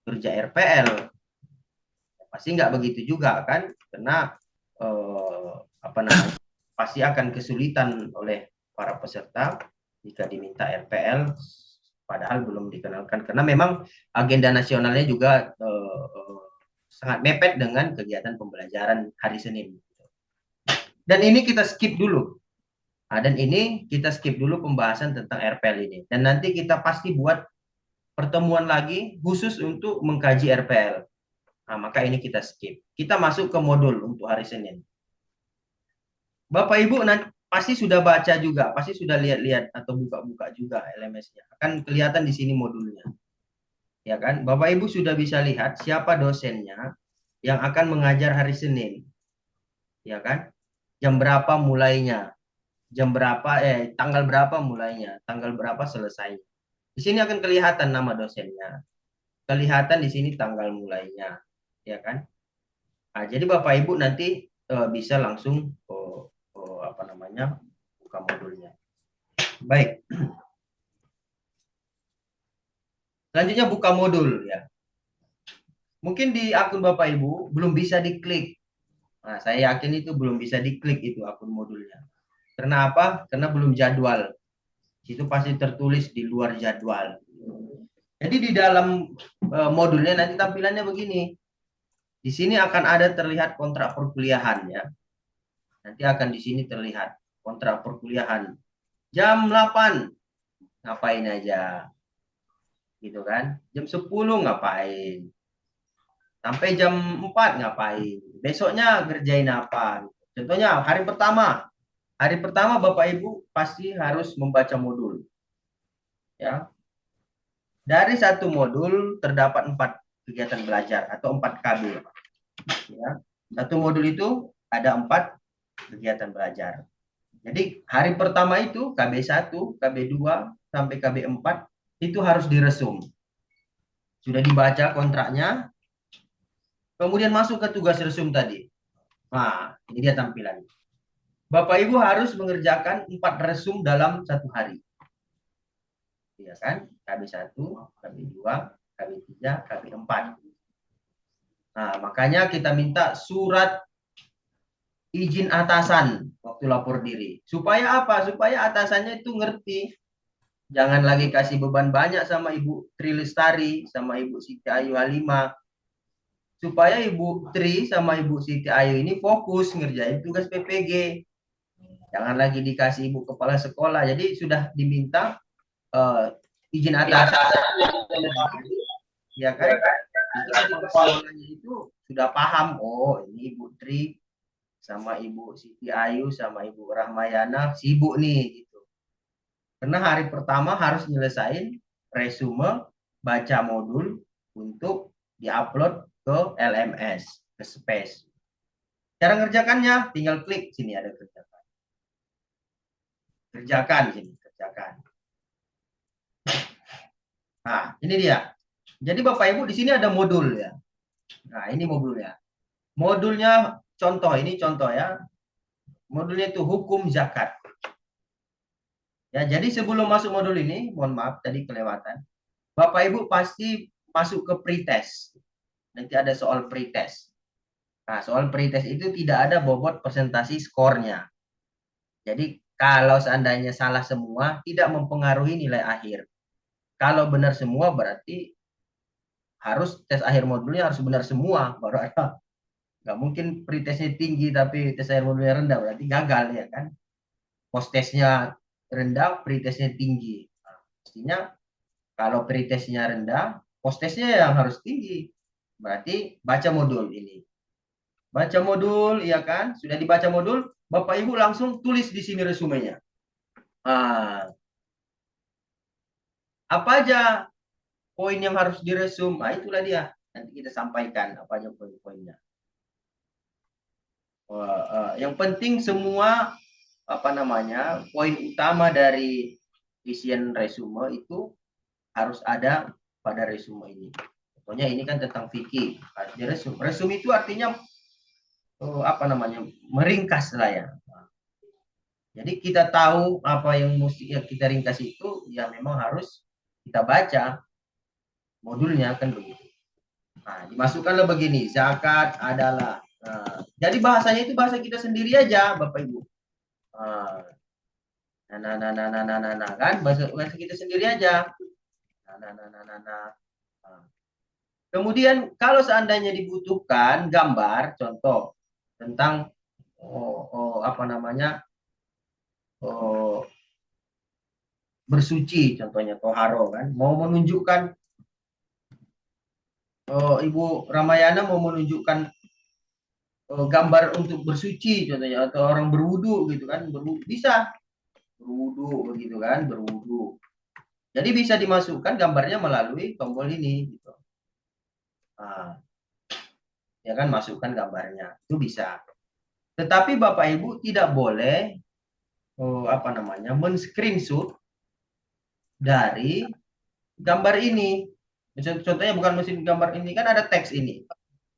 kerja RPL. Pasti nggak begitu juga kan? Karena pasti akan kesulitan oleh para peserta jika diminta RPL, padahal belum dikenalkan. Karena memang agenda nasionalnya juga sangat mepet dengan kegiatan pembelajaran hari Senin. Dan ini kita skip dulu. Dan ini kita skip dulu pembahasan tentang RPL ini. Dan nanti kita pasti buat pertemuan lagi khusus untuk mengkaji RPL. Maka ini kita skip. Kita masuk ke modul untuk hari Senin. Bapak Ibu nanti pasti sudah baca juga, pasti sudah lihat-lihat atau buka-buka juga LMS-nya. Akan kelihatan di sini modulnya. Ya kan? Bapak Ibu sudah bisa lihat siapa dosennya yang akan mengajar hari Senin. Ya kan? Jam berapa mulainya? Tanggal berapa mulainya? Tanggal berapa selesainya? Di sini akan kelihatan nama dosennya. Kelihatan di sini tanggal mulainya. Ya kan? Jadi Bapak Ibu nanti bisa langsung buka modulnya. Baik. Selanjutnya buka modul ya. Mungkin di akun Bapak Ibu belum bisa diklik. Saya yakin itu belum bisa diklik itu akun modulnya. Karena apa? Karena belum jadwal. Itu pasti tertulis di luar jadwal. Jadi di dalam modulnya nanti tampilannya begini. Di sini akan ada terlihat kontrak perkuliahan ya. Nanti akan di sini terlihat kontrak perkuliahan. Jam 8 ngapain aja. Gitu kan? Jam 10 ngapain? Sampai jam 4 ngapain? Besoknya kerjain apa? Contohnya hari pertama. Hari pertama Bapak Ibu pasti harus membaca modul. Ya. Dari satu modul terdapat 4 kegiatan belajar atau 4 KB. Ya. Satu modul itu ada 4 kegiatan belajar. Jadi hari pertama itu KB1, KB2 sampai KB4 itu harus diresum. Sudah dibaca kontraknya, kemudian masuk ke tugas resum tadi. Nah, ini dia tampilan. Bapak Ibu harus mengerjakan 4 resum dalam 1 hari. Ya kan? KB1, KB2, KB3, KB4. Nah, makanya kita minta surat izin atasan waktu waktu lapor diri. Supaya apa? Supaya atasannya itu ngerti. Jangan lagi kasih beban banyak sama Ibu Tri Lestari, sama Ibu Siti Ayu Halimah. Supaya Ibu Tri sama Ibu Siti Ayu ini fokus ngerjain tugas PPG. Jangan lagi dikasih Ibu Kepala Sekolah. Jadi sudah diminta izin atasan. Ya kan? Itu tadi sekolahnya itu sudah paham. Oh, ini Ibu Tri sama Ibu Siti Ayu sama Ibu Rahmayana sibuk nih gitu. Karena hari pertama harus nyelesain resume, baca modul untuk diupload ke LMS, ke Space. Cara ngerjakannya tinggal klik sini ada kerjakan. Kerjakan sini, kerjakan. Nah, ini dia. Jadi Bapak Ibu di sini ada modul ya. Nah, ini modulnya. Modulnya contoh, ini contoh ya. Modulnya itu hukum zakat. Ya, jadi sebelum masuk modul ini, mohon maaf tadi kelewatan. Bapak Ibu pasti masuk ke pretest. Nanti ada soal pretest. Nah, soal pretest itu tidak ada bobot presentasi skornya. Jadi kalau seandainya salah semua, tidak mempengaruhi nilai akhir. Kalau benar semua berarti harus tes akhir modulnya harus benar semua, baru ada. Nggak mungkin pretestnya tinggi tapi tes akhir modulnya rendah, berarti gagal ya kan. Post testnya rendah, pretestnya tinggi. Nah, pastinya kalau pretestnya rendah, post testnya yang harus tinggi. Berarti baca modul ini. Baca modul, ya kan? Sudah dibaca modul, Bapak Ibu langsung tulis di sini resumenya. Nah, apa aja poin yang harus diresum? Nah, itulah dia. Nanti kita sampaikan apa aja poin-poinnya. Yang penting semua apa namanya poin utama dari isian resume itu harus ada pada resume ini. Contohnya ini kan tentang fikih. Resume. Resume itu artinya apa namanya meringkas lah ya. Jadi kita tahu apa yang mesti kita ringkas itu ya memang harus kita baca modulnya kan begitu. Nah, dimasukkanlah begini, zakat adalah. Jadi bahasanya itu bahasa kita sendiri aja, Bapak Ibu. Kan bahasa kita sendiri aja. Kemudian kalau seandainya dibutuhkan gambar, contoh tentang apa namanya bersuci, contohnya toharo kan, mau menunjukkan Ibu Ramayana mau menunjukkan gambar untuk bersuci contohnya atau orang berwudu gitu kan, bisa berwudu begitu kan, berwudu. Jadi bisa dimasukkan gambarnya melalui tombol ini gitu. Nah, ya kan masukkan gambarnya itu bisa. Tetapi Bapak Ibu tidak boleh apa namanya men-screenshot dari gambar ini. Contohnya bukan mesin gambar ini kan ada teks ini.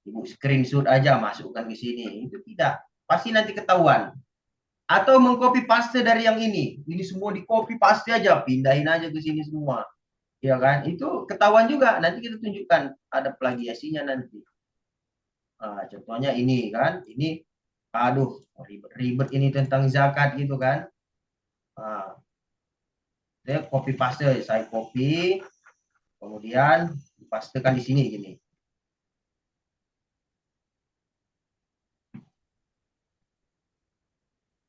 Ibu screenshot aja masukkan ke sini. Itu tidak. Pasti nanti ketahuan. Atau mengcopy paste dari yang ini. Ini semua di copy paste aja, pindahin aja ke sini semua. Ya kan? Itu ketahuan juga. Nanti kita tunjukkan ada plagiasinya nanti. Nah, contohnya ini kan, ini aduh ribet ini tentang zakat gitu kan. Nah, saya copy paste, saya copy kemudian dipastekan di sini gini.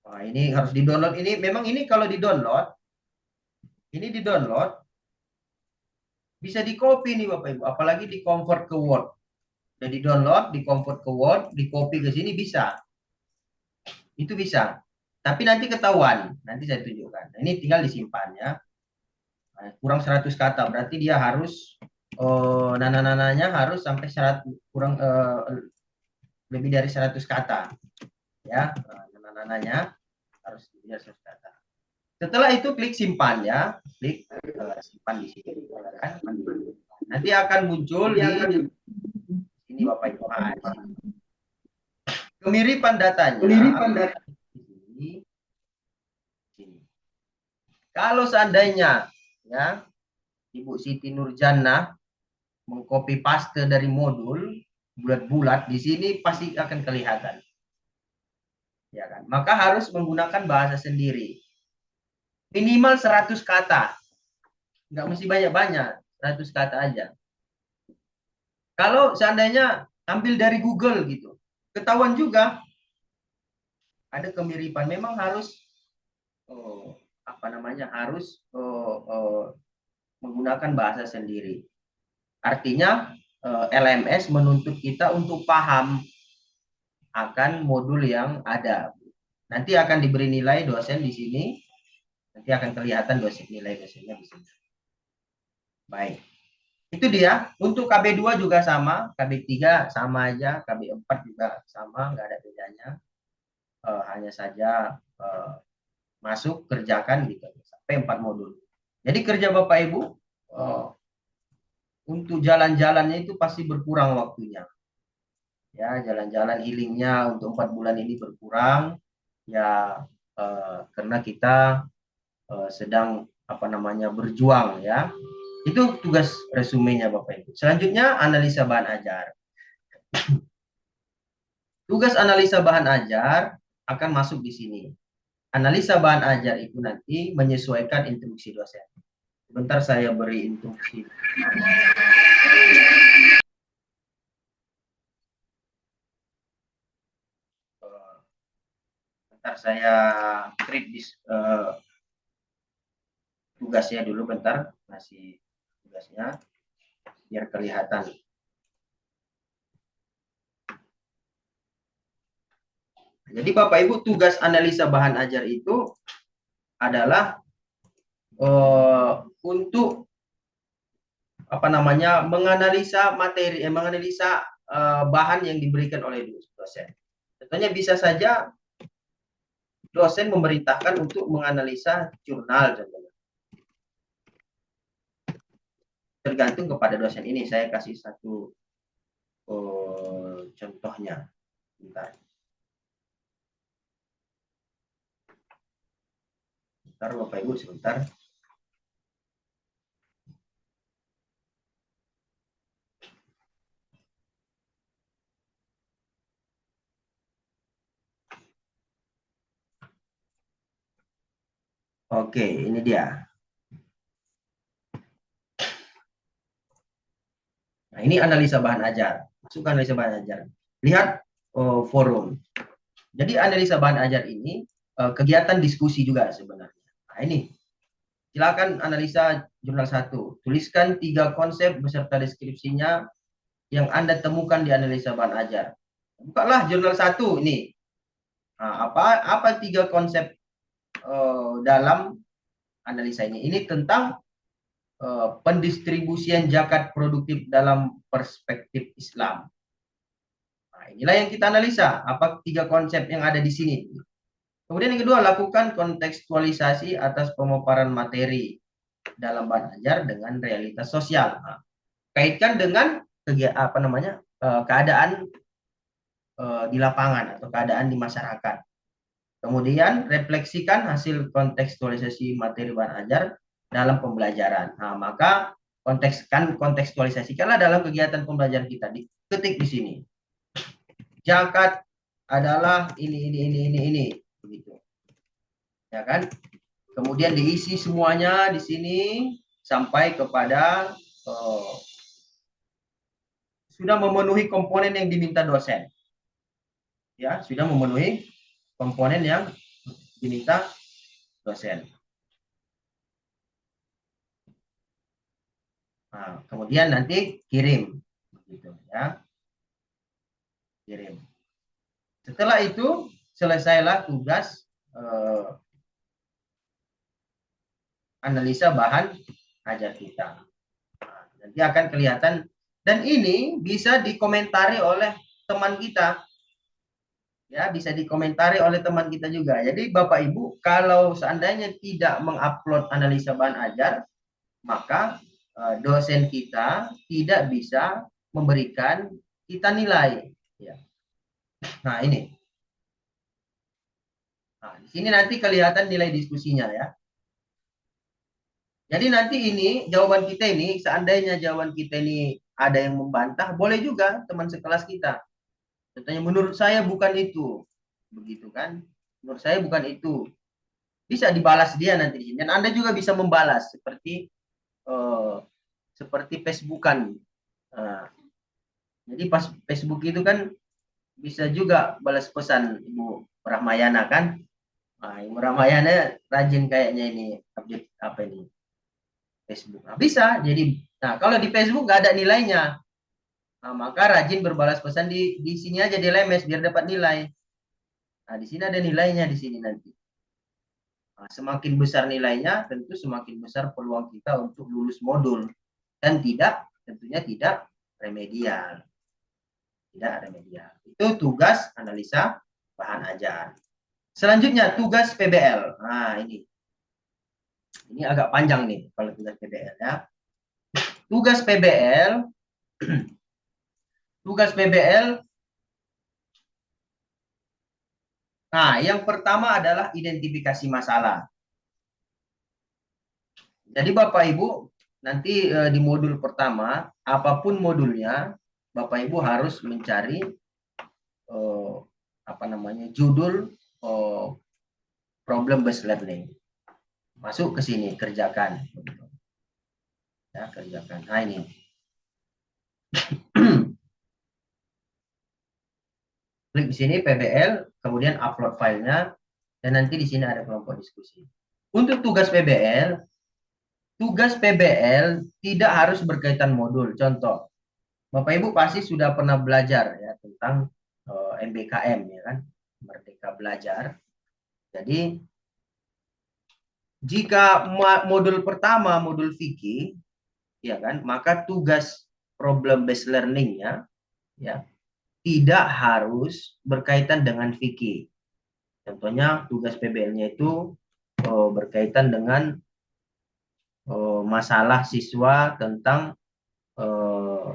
Nah, ini harus di-download. Ini memang ini kalau di-download, ini di-download bisa di-copy nih Bapak Ibu, apalagi di-convert ke Word. Udah di-download, di-convert ke Word, di-copy ke sini bisa. Itu bisa. Tapi nanti ketahuan, nanti saya tunjukkan. Nah, ini tinggal disimpan ya. Nah, kurang 100 kata, berarti dia harus nana-nananya harus sampai 100 kurang lebih dari 100 kata. Ya, nana-nananya harus lebih dari 100 kata. Setelah itu klik simpan ya, klik simpan di sini. Nanti akan muncul di ini Bapak Ibu. Kemiripan datanya. Ini. Kalau seandainya ya Ibu Siti Nurjannah mengcopy paste dari modul bulat-bulat di sini pasti akan kelihatan. ya kan? Maka harus menggunakan bahasa sendiri. Minimal 100 kata. Nggak mesti banyak-banyak, 100 kata aja. Kalau seandainya ambil dari Google gitu, ketahuan juga ada kemiripan. Memang harus harus menggunakan bahasa sendiri. Artinya LMS menuntut kita untuk paham akan modul yang ada. Nanti akan diberi nilai dosen di sini. Nanti akan kelihatan nilai dosennya di sini. Baik. Itu dia. Untuk KB2 juga sama, KB3 sama aja, KB4 juga sama, nggak ada bedanya. Hanya saja masuk, kerjakan gitu sampai 4 modul. Jadi kerja Bapak Ibu untuk jalan-jalannya itu pasti berkurang waktunya. Ya, jalan-jalan healingnya untuk 4 bulan ini berkurang ya, karena kita sedang berjuang ya. Itu tugas resumenya Bapak Ibu. Selanjutnya analisa bahan ajar. Tugas analisa bahan ajar akan masuk di sini. Analisa bahan ajar itu nanti menyesuaikan instruksi dosen. Sebentar saya beri instruksi. Bentar saya create tugasnya dulu bentar, masih tugasnya biar kelihatan. Jadi Bapak Ibu, tugas analisa bahan ajar itu adalah untuk menganalisa materi, menganalisa bahan yang diberikan oleh dosen. Tentunya bisa saja dosen memerintahkan untuk menganalisa jurnal, contohnya. Tergantung kepada dosen. Ini saya kasih satu contohnya. Bentar. Bentar Bapak Ibu, sebentar. Oke, ini dia. Nah, ini analisa bahan ajar. Masuk analisa bahan ajar. Lihat forum. Jadi analisa bahan ajar ini kegiatan diskusi juga sebenarnya. Nah, ini. Silakan analisa jurnal 1. Tuliskan 3 konsep beserta deskripsinya yang Anda temukan di analisa bahan ajar. Bukalah jurnal 1 ini. Nah, apa 3 konsep dalam analisa ini? Ini tentang pendistribusian zakat produktif dalam perspektif Islam. Nah, inilah yang kita analisa. Apa 3 konsep yang ada di sini? Kemudian yang kedua, lakukan kontekstualisasi atas pemaparan materi dalam bahan ajar dengan realitas sosial. Nah, kaitkan dengan keadaan di lapangan atau keadaan di masyarakat. Kemudian refleksikan hasil kontekstualisasi materi bahan ajar dalam pembelajaran. Nah, maka kontekstualisasikanlah dalam kegiatan pembelajaran kita. Ketik di sini. Zakat adalah ini. Begitu. Ya kan? Kemudian diisi semuanya di sini sampai kepada sudah memenuhi komponen yang diminta dosen. Ya, sudah memenuhi komponen yang diminta dosen. Nah, kemudian nanti kirim, begitu ya. Kirim. Setelah itu selesailah tugas analisa bahan ajar kita. Nah, nanti akan kelihatan, dan ini bisa dikomentari oleh teman kita. Ya, bisa dikomentari oleh teman kita juga. Jadi Bapak Ibu, kalau seandainya tidak mengupload analisa bahan ajar, maka dosen kita tidak bisa memberikan kita nilai. Ya. Nah, ini. Nah, di sini nanti kelihatan nilai diskusinya ya. Jadi nanti ini jawaban kita ini, seandainya jawaban kita ini ada yang membantah, boleh juga teman sekelas kita. Contohnya menurut saya bukan itu. begitu kan? Menurut saya bukan itu. Bisa dibalas dia nanti di sini. Dan Anda juga bisa membalas seperti Facebookan. Nah, jadi pas Facebook itu kan bisa juga balas pesan Ibu Rahmayana kan? Nah, Ibu Rahmayana rajin kayaknya ini update apa ini Facebook. Nah, bisa. Jadi, nah kalau di Facebook nggak ada nilainya, nah, maka rajin berbalas pesan di sini aja di LMS biar dapat nilai. Nah, di sini ada nilainya di sini nanti. Nah, semakin besar nilainya, tentu semakin besar peluang kita untuk lulus modul dan tentunya tidak remedial. Tidak remedial. Itu tugas analisa bahan ajar. Selanjutnya tugas PBL. Nah, ini agak panjang nih kalau tugas PBL ya. Tugas PBL tugas PBL. Nah, yang pertama adalah identifikasi masalah. Jadi Bapak Ibu nanti di modul pertama, apapun modulnya, Bapak Ibu harus mencari judul problem based learning. Masuk ke sini, kerjakan. Ya, kerjakan. Nah, ini. Klik di sini PBL, kemudian upload filenya, dan nanti di sini ada kelompok diskusi. Untuk tugas PBL tidak harus berkaitan modul. Contoh, Bapak Ibu pasti sudah pernah belajar ya tentang MBKM ya kan, Merdeka Belajar. Jadi jika modul pertama modul fikih ya kan, maka tugas problem based learning-nya ya tidak harus berkaitan dengan fikih. Contohnya tugas PBL-nya itu berkaitan dengan masalah siswa tentang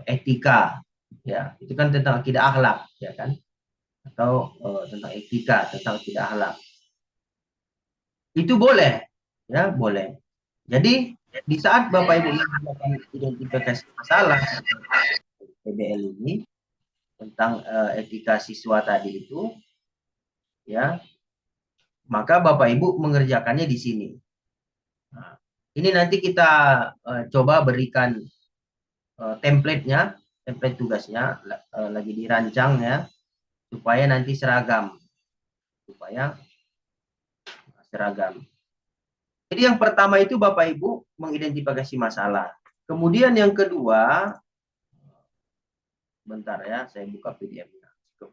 etika, ya itu kan tentang akidah akhlak, ya kan, atau tentang etika, tentang akidah akhlak. Itu boleh, ya boleh. Jadi di saat Bapak Ibu melakukan identifikasi masalah PBL ini tentang etika siswa tadi itu, ya maka Bapak Ibu mengerjakannya di sini. Nah, ini nanti kita coba berikan template-nya, template tugasnya lagi dirancang ya, supaya nanti seragam. Jadi yang pertama itu Bapak Ibu mengidentifikasi masalah. Kemudian yang kedua, bentar ya, saya buka PDF-nya.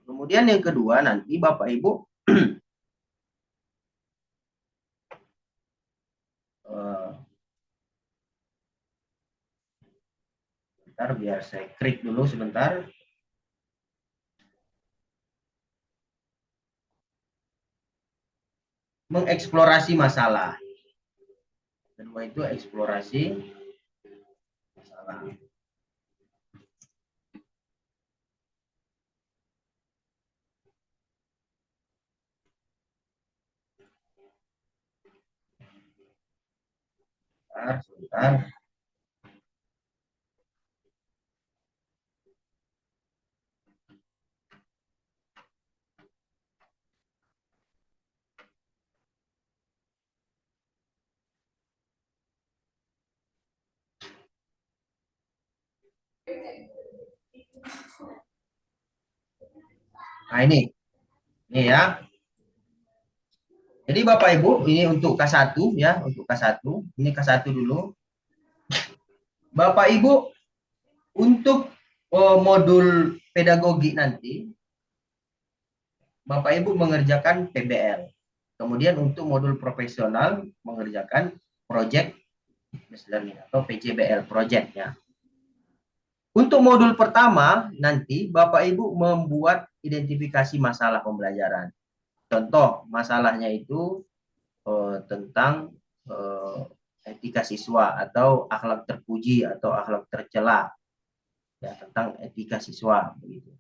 Kemudian yang kedua nanti Bapak Ibu bentar biar saya klik dulu sebentar. Mengeksplorasi masalah. Kedua itu eksplorasi masalah. Sebentar. Nah ini ya. Jadi Bapak Ibu ini untuk K1 ya, untuk K1. Ini K1 dulu. Bapak Ibu untuk modul pedagogi nanti Bapak Ibu mengerjakan PBL. Kemudian untuk modul profesional mengerjakan project based learning atau PJBL projectnya. Untuk modul pertama nanti Bapak Ibu membuat identifikasi masalah pembelajaran. Contoh masalahnya itu tentang etika siswa atau akhlak terpuji atau akhlak tercela, ya tentang etika siswa begitu.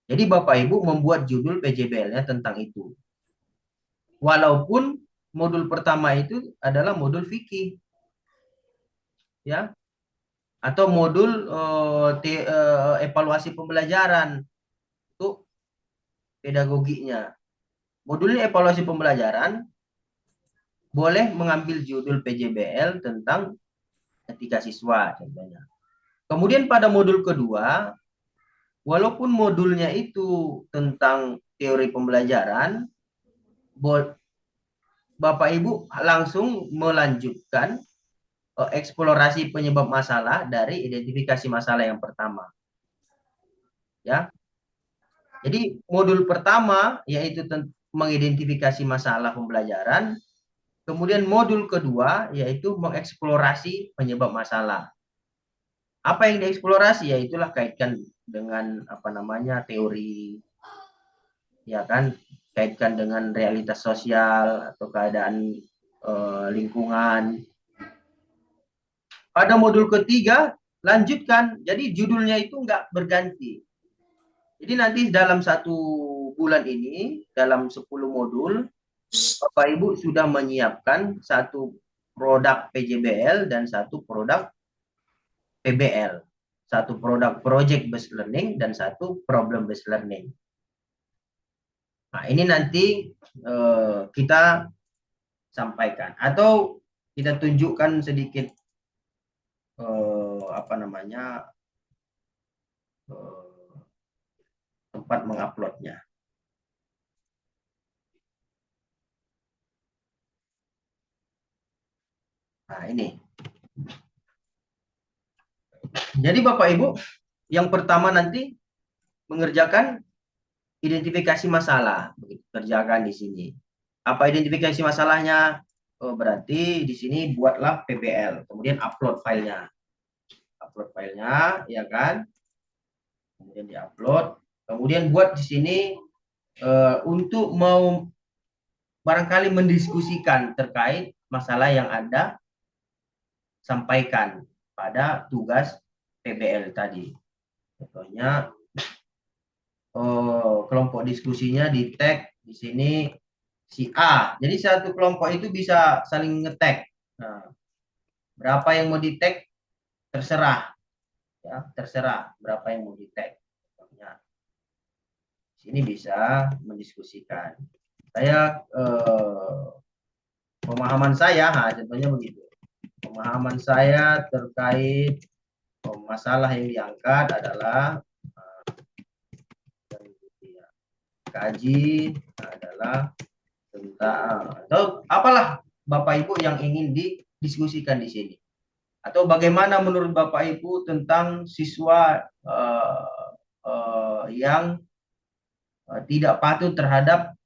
Jadi Bapak Ibu membuat judul PJBL-nya tentang itu. Walaupun modul pertama itu adalah modul fikih, ya, atau modul evaluasi pembelajaran untuk pedagoginya. modulnya evaluasi pembelajaran boleh mengambil judul PJBL tentang etika siswa contohnya. Kemudian pada modul kedua, walaupun modulnya itu tentang teori pembelajaran, Bapak Ibu langsung melanjutkan eksplorasi penyebab masalah dari identifikasi masalah yang pertama. Ya. Jadi modul pertama yaitu mengidentifikasi masalah pembelajaran, kemudian modul kedua yaitu mengeksplorasi penyebab masalah. Apa yang dieksplorasi? Ya itulah kaitkan dengan apa namanya teori, ya kan, kaitkan dengan realitas sosial atau keadaan lingkungan. Pada modul ketiga lanjutkan, jadi judulnya itu nggak berganti. Jadi nanti dalam 1 bulan ini, dalam 10 modul, Bapak Ibu sudah menyiapkan 1 produk PJBL dan 1 produk PBL. 1 produk project based learning dan 1 problem based learning. Nah, ini nanti kita sampaikan atau kita tunjukkan sedikit apa namanya tempat menguploadnya. Nah, ini. Jadi Bapak Ibu, yang pertama nanti mengerjakan identifikasi masalah, kerjakan di sini. Apa identifikasi masalahnya? Berarti di sini buatlah PBL, kemudian upload filenya. Upload filenya, ya kan? Kemudian diupload. Kemudian buat di sini untuk mau barangkali mendiskusikan terkait masalah yang ada, sampaikan pada tugas PBL tadi. Contohnya kelompok diskusinya di tag di sini si A. Jadi 1 kelompok itu bisa saling nge-tag. Nah, berapa yang mau di tag terserah, ya terserah berapa yang mau di tag. Contohnya sini bisa mendiskusikan. Saya pemahaman saya, contohnya begitu. Pemahaman saya terkait masalah yang diangkat adalah kaji adalah tentang atau apalah Bapak Ibu yang ingin didiskusikan di sini. Atau bagaimana menurut Bapak Ibu tentang siswa yang tidak patuh terhadap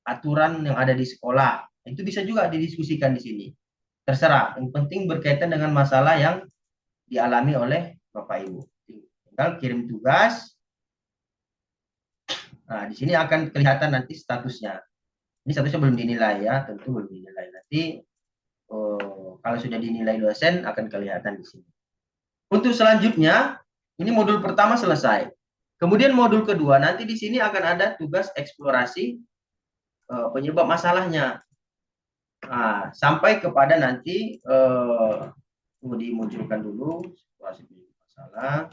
aturan yang ada di sekolah. Itu bisa juga didiskusikan di sini. Terserah, yang penting berkaitan dengan masalah yang dialami oleh Bapak Ibu. Tinggal kirim tugas. Nah, di sini akan kelihatan nanti statusnya. Ini statusnya belum dinilai ya, tentu belum dinilai. Nanti kalau sudah dinilai dosen akan kelihatan di sini. Untuk selanjutnya, ini modul pertama selesai. Kemudian modul kedua, nanti di sini akan ada tugas eksplorasi penyebab masalahnya. Nah, sampai kepada nanti dimunculkan dulu situasi penyebab masalah.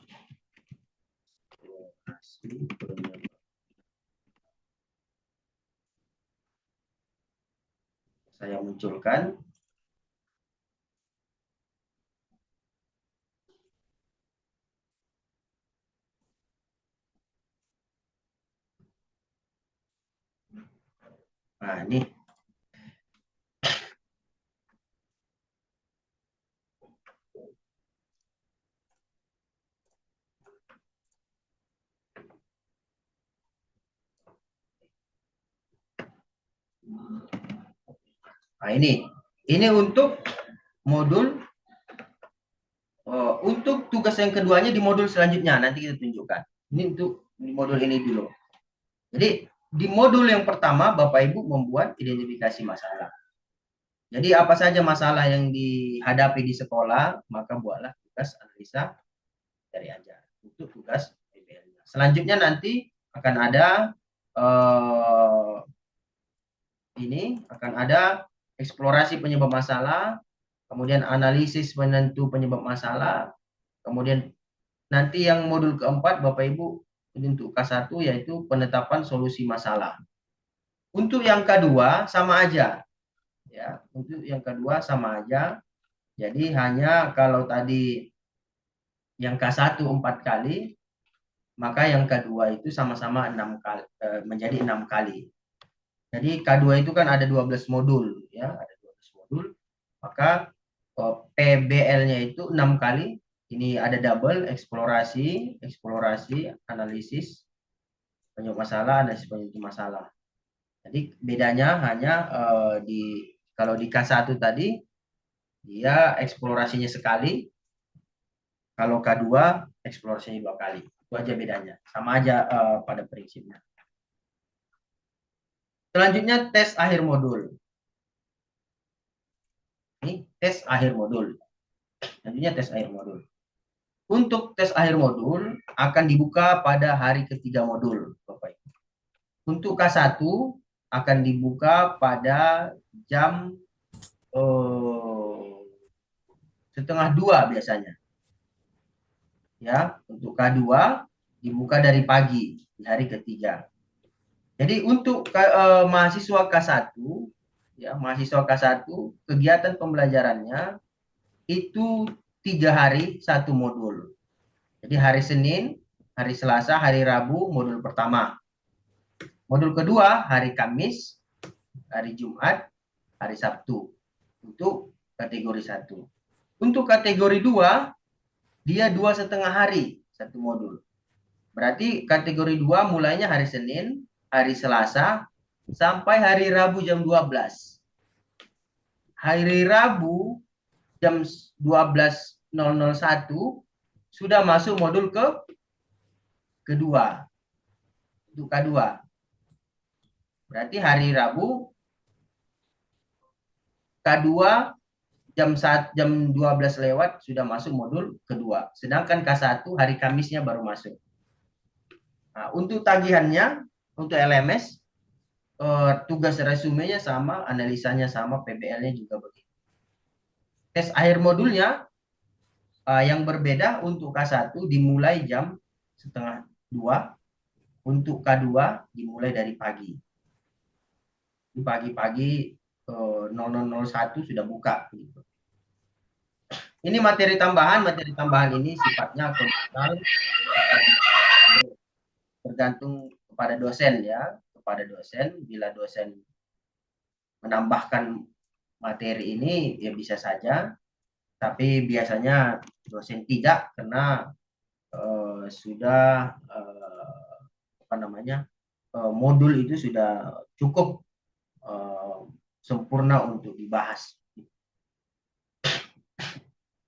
Saya munculkan. Nah, ini. Nah, ini untuk modul untuk tugas yang keduanya di modul selanjutnya nanti kita tunjukkan. Ini untuk di modul ini dulu. Jadi di modul yang pertama Bapak Ibu membuat identifikasi masalah. Jadi apa saja masalah yang dihadapi di sekolah, maka buatlah tugas analisa dari ajar untuk tugas PBL-nya. Selanjutnya nanti akan ada ini akan ada eksplorasi penyebab masalah, kemudian analisis penentu penyebab masalah, kemudian nanti yang modul keempat Bapak Ibu ini untuk K1 yaitu penetapan solusi masalah. Untuk yang kedua sama aja, ya. Untuk yang kedua sama aja. Jadi hanya kalau tadi yang K1 4 kali, maka yang kedua itu sama-sama 6 kali, menjadi 6 kali. Jadi K2 itu kan ada 12 modul, ya, ada 12 modul. Maka PBL-nya itu 6 kali. Ini ada double, eksplorasi, analisis, penyebab masalah, analisis penyebab masalah. Jadi bedanya hanya kalau di K1 tadi dia eksplorasinya sekali, kalau K2 eksplorasinya 2 kali. Itu aja bedanya. Sama aja pada prinsipnya. Selanjutnya tes akhir modul. Ini tes akhir modul. Selanjutnya tes akhir modul. Untuk tes akhir modul akan dibuka pada hari ketiga modul, Bapak Ibu. Untuk K1 akan dibuka pada jam 1:30 biasanya. Ya, untuk K2 dibuka dari pagi di hari ketiga. Jadi untuk mahasiswa K1, ya, mahasiswa K1 kegiatan pembelajarannya itu 3 hari 1 modul. Jadi hari Senin, hari Selasa, hari Rabu modul pertama. Modul kedua hari Kamis, hari Jumat, hari Sabtu untuk kategori 1. Untuk kategori 2 dia 2,5 hari 1 modul. Berarti kategori 2 mulainya hari Senin, hari Selasa sampai hari Rabu jam 12. Hari Rabu jam 12.001 sudah masuk modul kedua. Untuk K2. Berarti hari Rabu K2 jam 12 lewat sudah masuk modul kedua. Sedangkan K1 hari Kamisnya baru masuk. Nah, untuk tagihannya, untuk LMS, tugas resumenya sama, analisanya sama, PBL-nya juga begitu. Tes akhir modulnya yang berbeda untuk K1 dimulai jam 1:30, untuk K2 dimulai dari pagi. Di pagi-pagi 00:01 sudah buka. Gitu. Ini materi tambahan ini sifatnya konvensional, tergantung kepada dosen, ya, kepada dosen. Bila dosen menambahkan materi ini ya bisa saja, tapi biasanya dosen tidak, karena sudah modul itu sudah cukup sempurna untuk dibahas.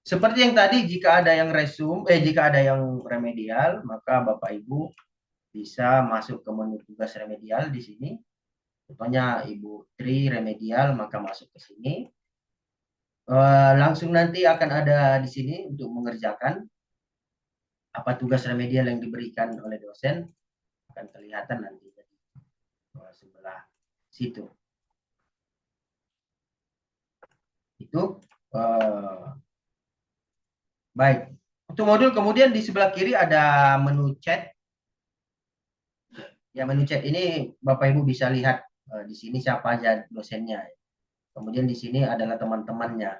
Seperti yang tadi, jika ada yang remedial, maka Bapak Ibu bisa masuk ke menu tugas remedial di sini. Contohnya Ibu Tri remedial, maka masuk ke sini. Langsung nanti akan ada di sini untuk mengerjakan apa tugas remedial yang diberikan oleh dosen, akan kelihatan nanti di sebelah situ. Itu baik. Untuk modul kemudian di sebelah kiri ada menu chat. Ya, menu chat ini Bapak Ibu bisa lihat di sini siapa aja dosennya. Kemudian di sini adalah teman-temannya.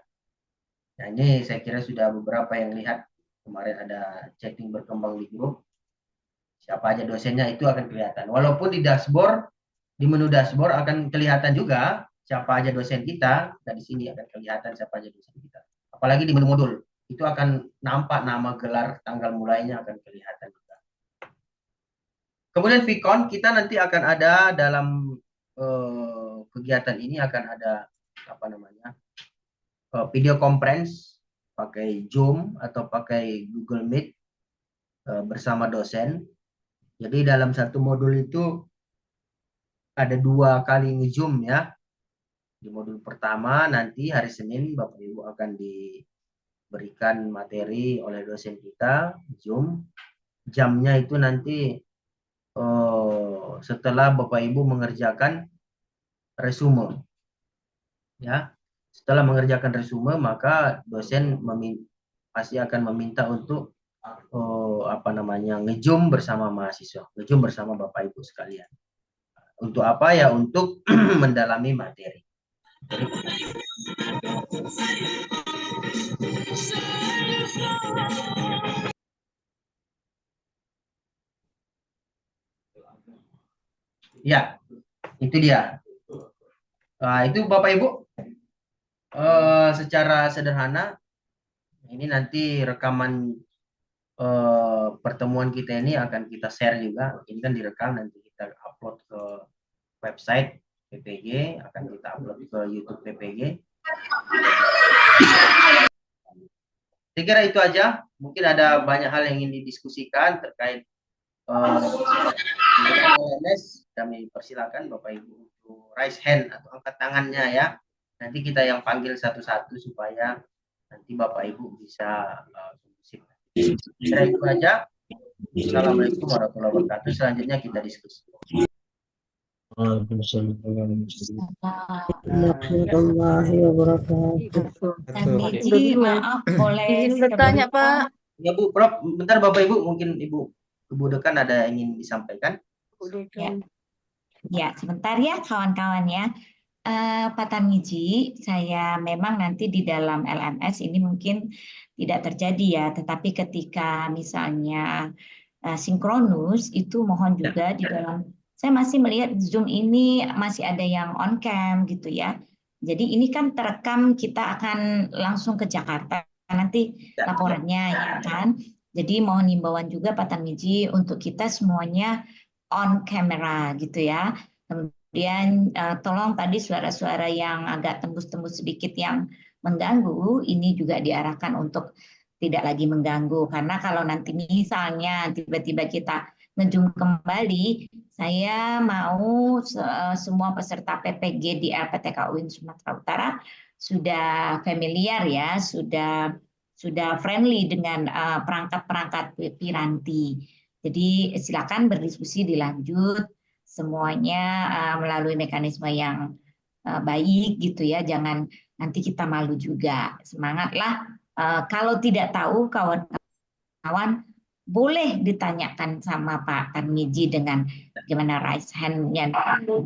Nah, ini saya kira sudah beberapa yang lihat, kemarin ada chatting berkembang di grup. Siapa aja dosennya itu akan kelihatan. Walaupun di dashboard, di menu dashboard akan kelihatan juga siapa aja dosen kita, dan di sini akan kelihatan siapa aja dosen kita. Apalagi di menu modul, itu akan nampak nama, gelar, tanggal mulainya akan kelihatan juga. Kemudian Vicon, kita nanti akan ada dalam kegiatan ini akan ada video conference pakai Zoom atau pakai Google Meet bersama dosen. Jadi dalam satu modul itu ada 2 kali nge-Zoom, ya. Di modul pertama nanti hari Senin Bapak Ibu akan diberikan materi oleh dosen kita, Zoom. Jamnya itu nanti setelah Bapak Ibu mengerjakan resume, ya. Setelah mengerjakan resume, maka dosen pasti akan meminta untuk nge-Zoom bersama mahasiswa, nge-Zoom bersama Bapak Ibu sekalian. Untuk apa ya? Untuk mendalami materi. Jadi, ya, itu dia. Nah, itu Bapak Ibu secara sederhana ini nanti rekaman pertemuan kita ini akan kita share juga. Ini kan direkam, nanti kita upload ke website PPG, akan kita upload ke YouTube PPG. Saya kira itu aja. Mungkin ada banyak hal yang ingin didiskusikan terkait LMS. Kami persilakan Bapak Ibu untuk raise hand atau angkat tangannya ya. Nanti kita yang panggil satu-satu supaya nanti Bapak Ibu bisa kira itu aja. Assalamualaikum warahmatullahi wabarakatuh. Selanjutnya kita diskusi. Warahmatullahi wabarakatuh. Tarmizi, maaf boleh Izin bertanya, Pak. Ya Bu, Prof, bentar Bapak Ibu, mungkin Ibu Dekan ada yang ingin disampaikan. Ya, sebentar ya kawan-kawan ya. Pak Tarmizi, saya memang nanti di dalam LMS ini mungkin tidak terjadi ya, tetapi ketika misalnya sinkronus itu mohon juga di dalam, saya masih melihat Zoom ini masih ada yang on cam gitu ya. Jadi ini kan terekam, kita akan langsung ke Jakarta nanti laporannya ya kan. Jadi mohon himbauan juga Pak Tarmizi untuk kita semuanya on camera gitu ya. Kemudian tolong tadi suara-suara yang agak tembus-tembus sedikit yang mengganggu ini juga diarahkan untuk tidak lagi mengganggu, karena kalau nanti misalnya tiba-tiba kita nge-zoom kembali, saya mau semua peserta PPG di LPTK UIN Sumatera Utara sudah familiar ya, sudah friendly dengan perangkat-perangkat Piranti. Jadi silakan berdiskusi dilanjut semuanya melalui mekanisme yang baik gitu ya, jangan nanti kita malu juga. Semangatlah. Kalau tidak tahu kawan-kawan boleh ditanyakan sama Pak Tarmizi dengan gimana raise hand-nya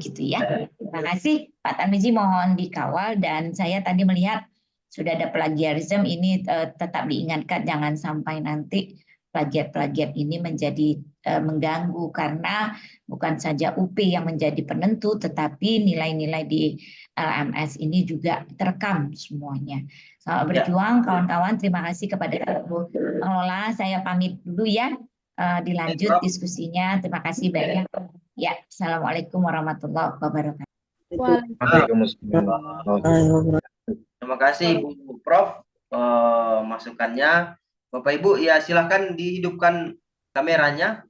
gitu ya. Terima kasih Pak Tarmizi, mohon dikawal, dan saya tadi melihat sudah ada plagiarisme ini, tetap diingatkan jangan sampai nanti plagiat-plagiat ini menjadi mengganggu, karena bukan saja UP yang menjadi penentu tetapi nilai-nilai di LMS ini juga terekam semuanya. Selamat berjuang kawan-kawan. Terima kasih kepada Ibu Pengelola. Saya pamit dulu ya. Dilanjut diskusinya. Terima kasih banyak. Ya, Assalamualaikum warahmatullahi wabarakatuh. Terima kasih Bu Prof masukannya. Bapak Ibu ya silahkan dihidupkan kameranya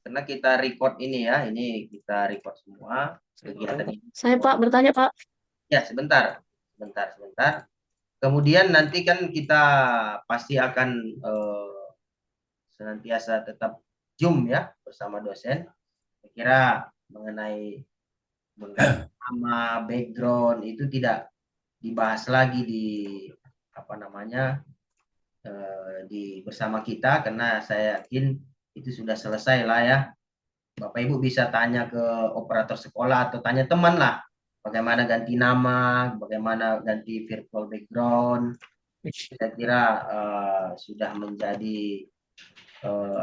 karena kita record ini ya. Ini kita record semua kegiatan ini. Saya Pak bertanya Pak. Ya sebentar. Kemudian nanti kan kita pasti akan senantiasa tetap Zoom ya bersama dosen. Saya kira mengenai nama background itu tidak dibahas lagi di apa namanya di bersama kita, karena saya yakin itu sudah selesai lah ya. Bapak Ibu bisa tanya ke operator sekolah atau tanya teman lah bagaimana ganti nama, bagaimana ganti virtual background. Saya kira sudah menjadi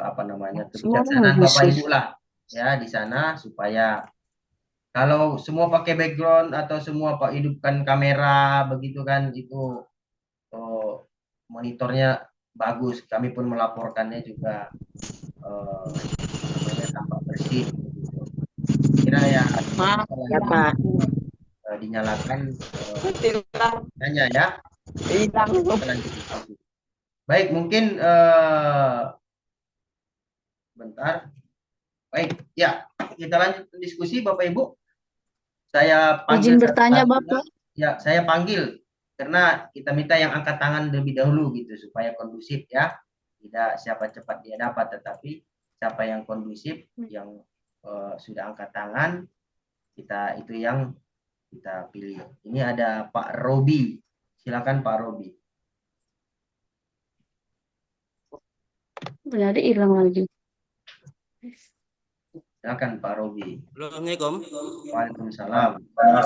apa namanya kebijaksanaan Bapak Ibu lah ya di sana, supaya kalau semua pakai background atau semua Pak hidupkan kamera begitu kan, itu monitornya bagus. Kami pun melaporkannya juga tampak bersih. Gitu. Kira ya Pak. Dinyalakan hanya ya. Baik, mungkin bentar. Baik, ya kita lanjut diskusi Bapak Ibu. Saya panggil. Izin bertanya Bapak. Ya, saya panggil karena kita minta yang angkat tangan lebih dahulu gitu supaya kondusif ya. Tidak siapa cepat dia dapat, tetapi siapa yang kondusif, yang sudah angkat tangan, kita itu yang kita pilih. Ini ada Pak Robi. Silakan Pak Robi. Jadi hilang lagi. Silakan Pak Robi. Halo, Assalamualaikum. Waalaikumsalam.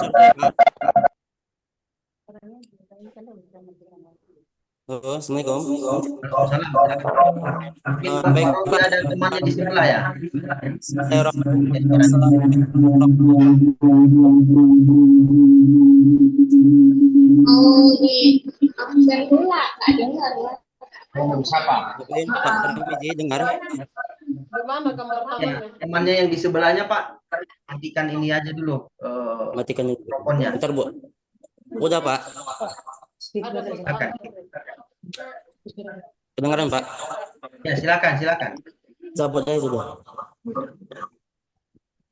Sudah, Pak. Halo, Assalamualaikum. Waalaikumsalam. Mungkin Pak Baik, Robi Pak. ada temannya di sebelah ya. Mau di absen pula, nggak dengar ya. Siapa? Pak Tarmizi dengar. Gimana gambar Ya, tangannya? temannya yang di sebelahnya Pak. Matikan ini aja dulu. Matikan itu. Mikrofonnya. Bentar, Bu. Udah, Pak. Silakan. Kedengaran, Pak? Ya, silakan. Cabut aja sudah.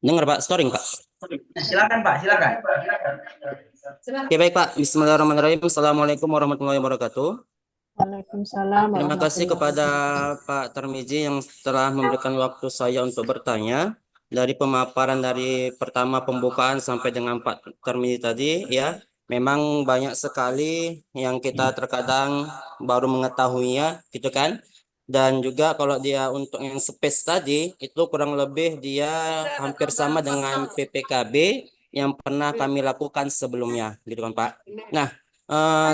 Dengar, Pak. Storing, Pak. Ya, silakan Pak, silakan. Oke, baik, Pak. Bismillahirrahmanirrahim. Assalamualaikum warahmatullahi wabarakatuh. Waalaikumsalam. Terima kasih kepada Pak Tarmizi yang telah memberikan waktu saya untuk bertanya. Dari pemaparan dari pertama pembukaan sampai dengan Pak Tarmizi tadi, ya, memang banyak sekali yang kita terkadang baru mengetahuinya, gitu kan? Dan juga kalau dia untuk yang space tadi, itu kurang lebih dia hampir sama dengan PPKB yang pernah kami lakukan sebelumnya, gitu kan Pak? Nah,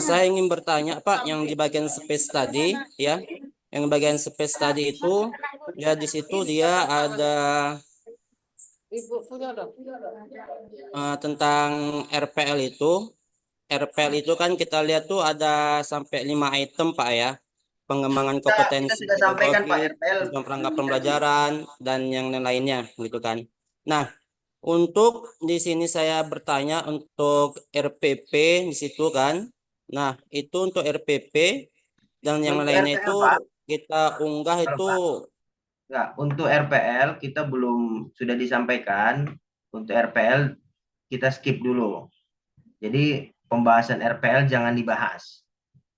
saya ingin bertanya Pak, yang di bagian space tadi, ya, yang bagian space tadi itu, ya di situ dia ada tentang RPL itu. RPL itu kan kita lihat tuh ada sampai 5 item Pak ya. Pengembangan Kita kompetensi sudah sampaikan Pak pedagogi, RPL. sistem perangkat pembelajaran, dan yang lainnya, gitu kan. Nah, untuk di sini saya bertanya untuk RPP di situ kan. Nah, itu untuk RPP dan yang Untuk lainnya RPL itu Pak. kita unggah Halo, itu. Pak. Enggak, untuk RPL kita belum sudah disampaikan. Untuk RPL kita skip dulu. Jadi pembahasan RPL jangan dibahas.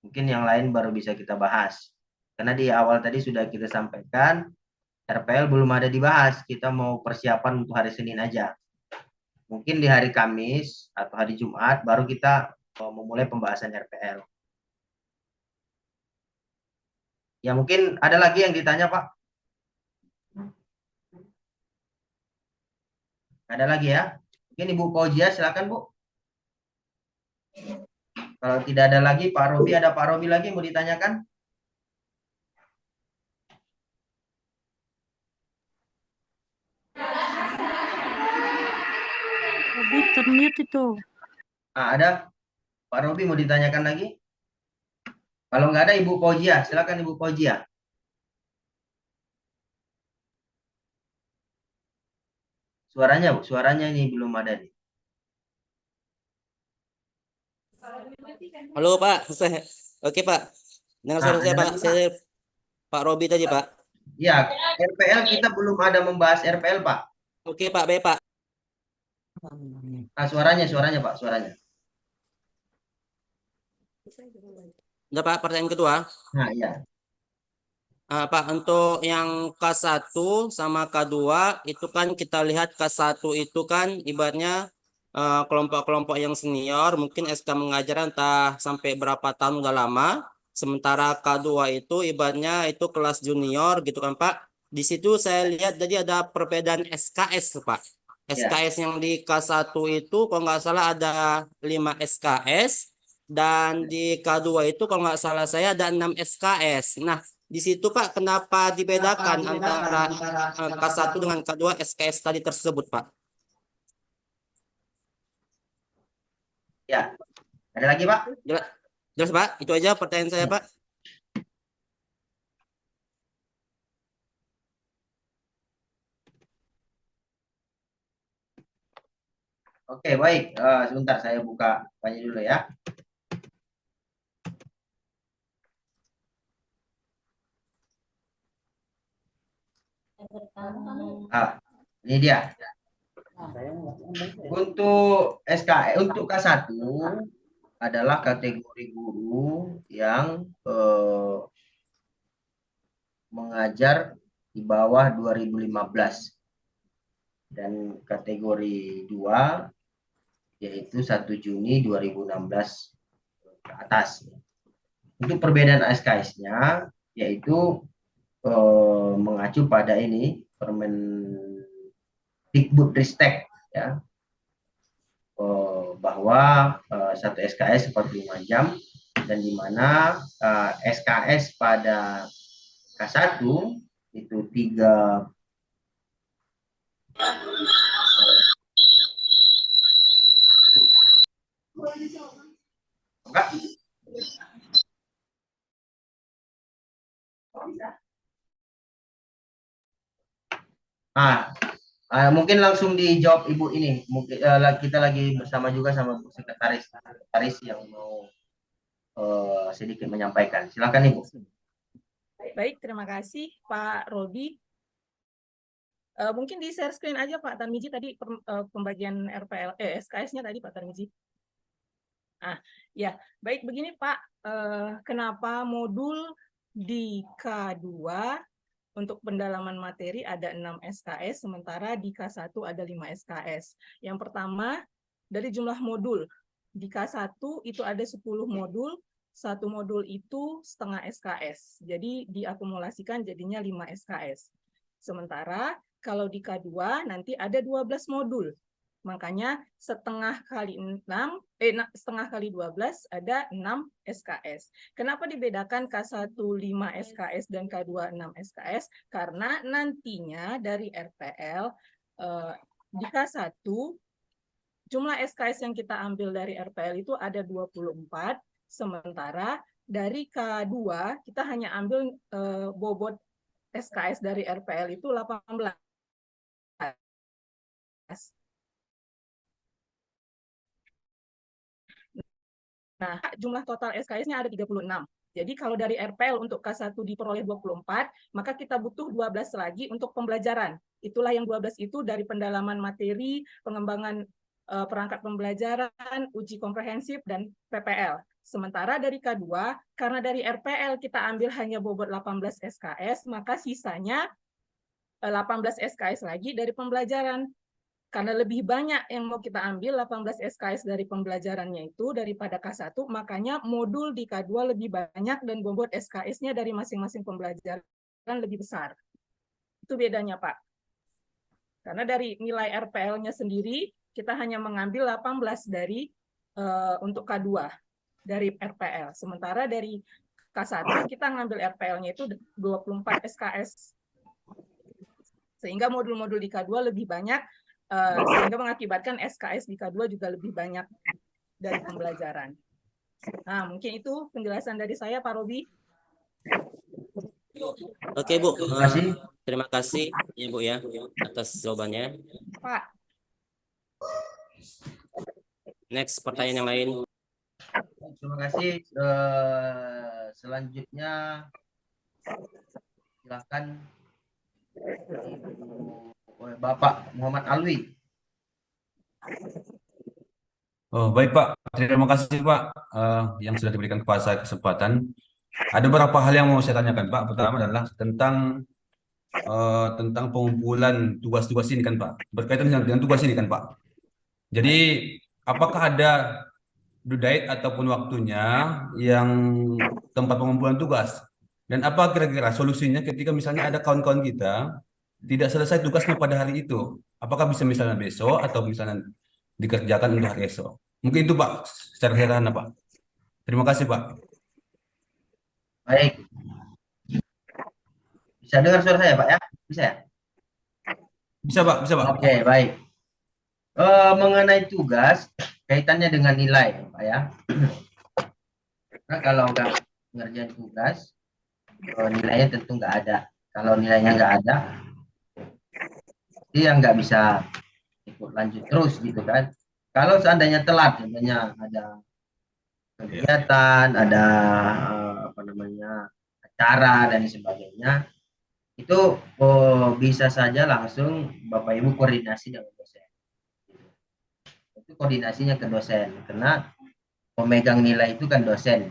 Mungkin yang lain baru bisa kita bahas. Karena di awal tadi sudah kita sampaikan RPL belum ada dibahas. Kita mau persiapan untuk hari Senin aja. Mungkin di hari Kamis atau hari Jumat baru kita memulai pembahasan RPL. Ya mungkin ada lagi yang ditanya Pak. Ada lagi ya? Mungkin Ibu Fauzia silakan Bu. Kalau tidak ada lagi Pak Robi, ada Pak Robi lagi mau ditanyakan? Robi termute itu. Ada Pak Robi mau ditanyakan lagi? Kalau nggak ada Ibu Fauzia, silakan Ibu Fauzia. Suaranya Bu, suaranya ini belum ada nih. Halo Pak, oke Pak. Dengar suara saya Ada Pak. lagi, Pak? Saya Pak Robi tadi Pak. Ya, RPL kita belum ada membahas RPL Pak. Oke Pak, baik Pak. Suaranya Pak, suaranya. Udah Pak, pertanyaan kedua. Nah, iya. Pak, untuk yang K1 sama K2 itu kan kita lihat K1 itu kan ibaratnya kelompok-kelompok yang senior, mungkin SK mengajar entah sampai berapa tahun udah lama. Sementara K2 itu ibaratnya itu kelas junior gitu kan Pak. Di situ saya lihat jadi ada perbedaan SKS Pak. Ya. SKS yang di K1 itu kalau nggak salah ada 5 SKS dan di K2 itu kalau nggak salah saya ada 6 SKS. Nah, di situ Pak, kenapa dibedakan antara K1 dengan K2 SKS tadi tersebut Pak? Ya. Ada lagi Pak? Jelas Pak, itu aja pertanyaan saya Pak. Oke, baik. Sebentar saya buka tanya dulu ya. Ini dia. Untuk untuk K1 adalah kategori guru yang mengajar di bawah 2015. Dan kategori 2 yaitu 1 Juni 2016 ke atas. Untuk perbedaan SKS-nya yaitu mengacu pada ini Permen Dikbudristek ya, bahwa satu SKS 45 jam, dan di mana SKS pada K1 itu 3 enggak. Mungkin langsung dijawab Ibu ini. Mungkin kita lagi bersama juga sama sekretaris yang mau sedikit menyampaikan. Silakan Ibu. Baik, terima kasih Pak Robi. Mungkin di share screen aja Pak Tarmizi tadi pembagian RPL SKS-nya tadi Pak Tarmizi. Ya, baik begini Pak. Kenapa modul di K2 untuk pendalaman materi ada 6 SKS, sementara di K1 ada 5 SKS. Yang pertama, dari jumlah modul. Di K1 itu ada 10 modul, satu modul itu setengah SKS. Jadi diakumulasikan jadinya 5 SKS. Sementara kalau di K2 nanti ada 12 modul. Makanya setengah kali 12 ada 6 SKS. Kenapa dibedakan K1 5 SKS dan K2 6 SKS? Karena nantinya dari RPL di K1 jumlah SKS yang kita ambil dari RPL itu ada 24, sementara dari K2 kita hanya ambil bobot SKS dari RPL itu 18. Nah, jumlah total SKS-nya ada 36. Jadi kalau dari RPL untuk K1 diperoleh 24, maka kita butuh 12 lagi untuk pembelajaran. Itulah yang 12 itu dari pendalaman materi, pengembangan perangkat pembelajaran, uji komprehensif, dan PPL. Sementara dari K2, karena dari RPL kita ambil hanya bobot 18 SKS, maka sisanya 18 SKS lagi dari pembelajaran. Karena lebih banyak yang mau kita ambil 18 SKS dari pembelajarannya itu daripada K1, makanya modul di K2 lebih banyak dan bobot SKS-nya dari masing-masing pembelajaran lebih besar. Itu bedanya, Pak. Karena dari nilai RPL-nya sendiri, kita hanya mengambil 18 dari untuk K2 dari RPL. Sementara dari K1 kita ngambil RPL-nya itu 24 SKS. Sehingga modul-modul di K2 lebih banyak, sehingga mengakibatkan SKS di K2 juga lebih banyak dari pembelajaran. Nah, mungkin itu penjelasan dari saya, Pak Robi. Oke, Bu. Terima kasih. Terima kasih, Ibu ya, atas jawabannya. Pak. Next, pertanyaan yang lain. Terima kasih. Selanjutnya, silakan Bapak Muhammad Alwi. Oh, baik Pak, terima kasih Pak yang sudah diberikan kepada saya kesempatan. Ada beberapa hal yang mau saya tanyakan Pak. Pertama adalah tentang pengumpulan tugas-tugas ini kan Pak. Berkaitan dengan tugas ini kan Pak. Jadi apakah ada due date ataupun waktunya yang tempat pengumpulan tugas? Dan apa kira-kira solusinya ketika misalnya ada kawan-kawan kita tidak selesai tugasnya pada hari itu? Apakah bisa misalnya besok atau misalnya dikerjakan untuk hari esok? Mungkin itu Pak, secara sederhana Pak. Terima kasih Pak. Baik. Bisa dengar suara saya Pak ya? Bisa ya? Bisa Pak, bisa Pak. Oke, baik. Mengenai tugas, kaitannya dengan nilai Pak ya. Nah, kalau nggak ngerjain tugas, nilainya tentu nggak ada. Kalau nilainya nggak ada, dia nggak bisa ikut lanjut terus gitu kan. Kalau seandainya telat, contohnya ada kegiatan, ada acara dan sebagainya, itu bisa saja langsung Bapak Ibu koordinasi dengan dosen. Itu koordinasinya ke dosen, karena pemegang nilai itu kan dosen,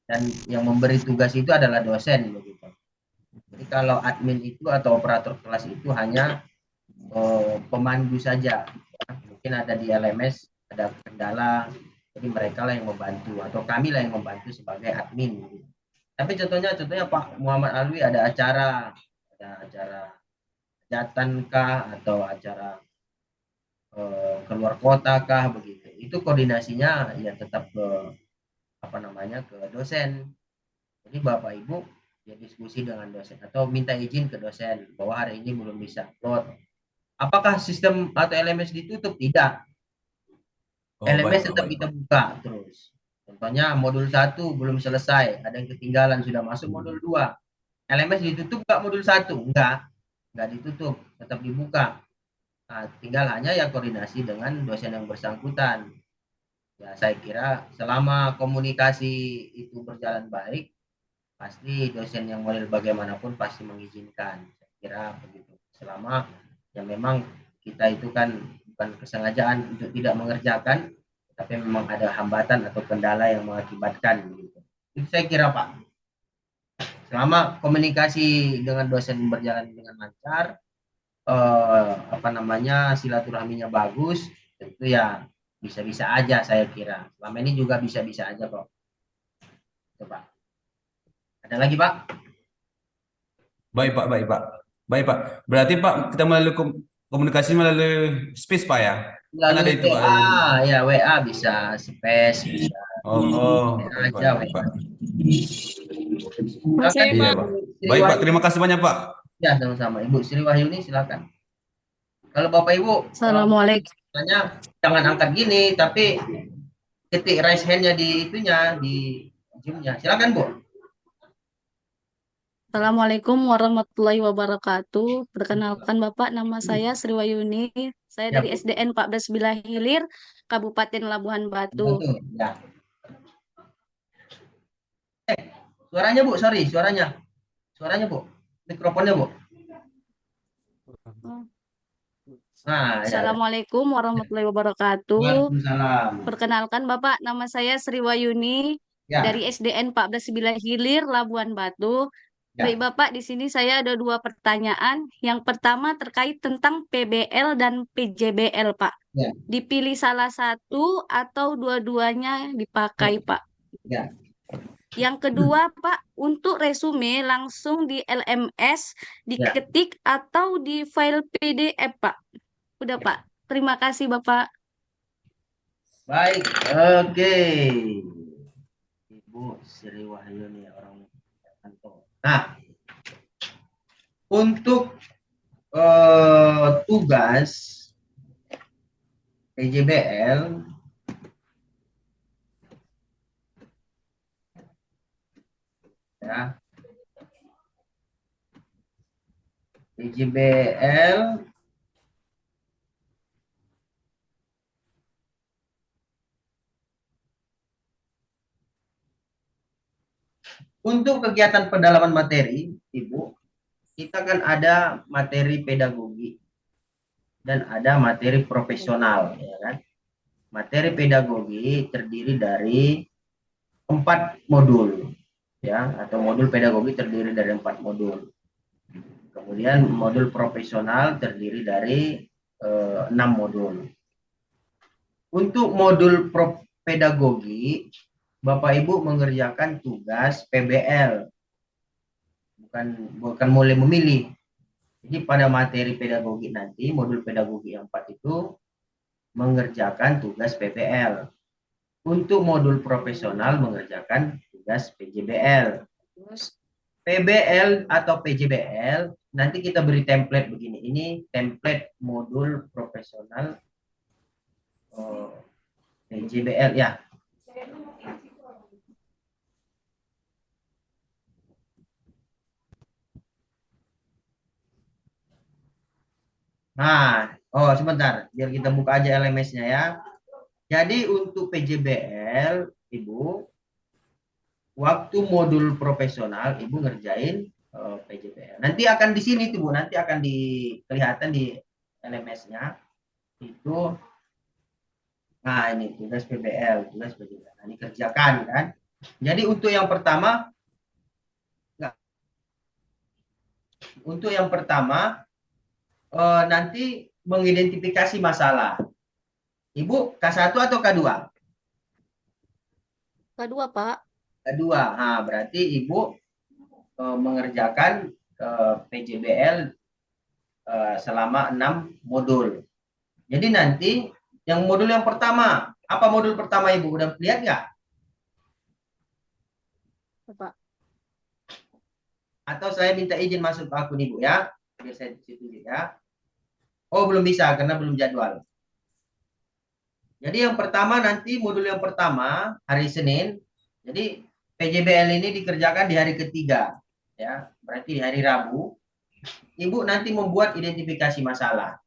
dan yang memberi tugas itu adalah dosen begitu. Jadi kalau admin itu atau operator kelas itu hanya pemandu saja. Mungkin ada di LMS ada kendala, jadi mereka lah yang membantu atau kami lah yang membantu sebagai admin. Tapi contohnya Pak Muhammad Alwi ada acara hajatan kah atau acara keluar kota kah begitu. Itu koordinasinya ya tetap ke ke dosen. Jadi Bapak Ibu ya diskusi dengan dosen atau minta izin ke dosen bahwa hari ini belum bisa upload. Apakah sistem atau LMS ditutup? Tidak. Oh, baik, LMS Pak, tetap baik, kita Pak. buka terus. Contohnya modul 1 belum selesai, ada yang ketinggalan sudah masuk modul 2. LMS ditutup nggak modul 1? Enggak ditutup, tetap dibuka. Nah, tinggal hanya ya koordinasi dengan dosen yang bersangkutan. Ya, saya kira selama komunikasi itu berjalan baik, pasti dosen yang model bagaimanapun pasti mengizinkan. Saya kira begitu. Selama ya memang kita itu kan bukan kesengajaan untuk tidak mengerjakan, tapi memang ada hambatan atau kendala yang mengakibatkan begitu. Itu saya kira Pak. Selama komunikasi dengan dosen berjalan dengan lancar, silaturahminya bagus, tentu ya bisa-bisa aja saya kira. Selama ini juga bisa-bisa aja kok. Coba. Ada lagi Pak? Baik, Pak, baik, Pak. Baik, Pak. Berarti Pak kita melalui komunikasi melalui space, Pak ya? Kan ada Melalui itu, Pak. WA, ya WA bisa, space bisa. Oh, WA baik, Pak, aja baik, WA. Pak. Silakan Iya, Ibu Pak. Sri Baik, Pak. Terima Wahyuni. kasih banyak, Pak. Ya, sama-sama. Ibu Sri Wahyuni silakan. Kalau Bapak Ibu Assalamualaikum. jangan angkat gini, tapi ketik raise hand-nya di itunya, di Zoom-nya. Silakan Bu. Assalamualaikum warahmatullahi wabarakatuh. Perkenalkan Bapak, nama saya Sri Wahyuni. Saya Ya, dari Bu. SDN 14 Bilah Hilir, Kabupaten Labuhan Batu. Betul. Ya. Suaranya Bu, sorry, suaranya. Suaranya Bu. Mikrofonnya Bu. Nah, ya. Assalamualaikum warahmatullahi wabarakatuh. Waalaikumsalam. Perkenalkan Bapak, nama saya Sri Wahyuni Ya, dari SDN 14 Bilah Hilir, Labuan Batu. ya, Baik Bapak, di sini saya ada 2 pertanyaan. Yang pertama terkait tentang PBL dan PJBL, Pak. ya, Dipilih salah satu atau dua-duanya dipakai, Pak. ya. Yang kedua, Pak, untuk resume langsung di LMS, Ya. diketik atau di file PDF, Pak. Udah, Pak. Terima kasih, Bapak. Baik, oke. Ibu Sri Wahyuni orang kantor. Nah, untuk tugas PJBL ya, PJBL untuk kegiatan pendalaman materi, Ibu, kita kan ada materi pedagogi dan ada materi profesional, ya kan? Materi pedagogi terdiri dari 4 modul, ya, atau modul pedagogi terdiri dari 4 modul. Kemudian modul profesional terdiri dari 6 modul. Untuk modul pedagogi, Bapak Ibu mengerjakan tugas PBL, bukan mulai memilih. Jadi pada materi pedagogi nanti, modul pedagogi yang 4 itu mengerjakan tugas PBL. Untuk modul profesional mengerjakan tugas PJBL. PBL atau PJBL nanti kita beri template begini. Ini template modul profesional PJBL ya. Nah, sebentar, biar kita buka aja LMS-nya ya. Jadi untuk PJBL, Ibu, waktu modul profesional, Ibu ngerjain PJBL. Nanti akan di sini tuh Bu, nanti akan kelihatan di LMS-nya. Itu, nah ini tugas PBL, tugas PJBL. Nah, ini kerjakan kan. Jadi untuk yang pertama, nanti mengidentifikasi masalah. Ibu K1 atau K2? K2, Pak. K2. Nah, berarti Ibu mengerjakan PJBL selama 6 modul. Jadi nanti yang modul yang pertama, apa modul pertama Ibu? Udah lihat nggak? Pak. Atau saya minta izin masuk ke akun Ibu ya, biar saya tunjuk ya. Oh, belum bisa karena belum jadwal. Jadi yang pertama nanti modul yang pertama hari Senin. Jadi PJBL ini dikerjakan di hari ketiga, ya, berarti di hari Rabu. Ibu nanti membuat identifikasi masalah,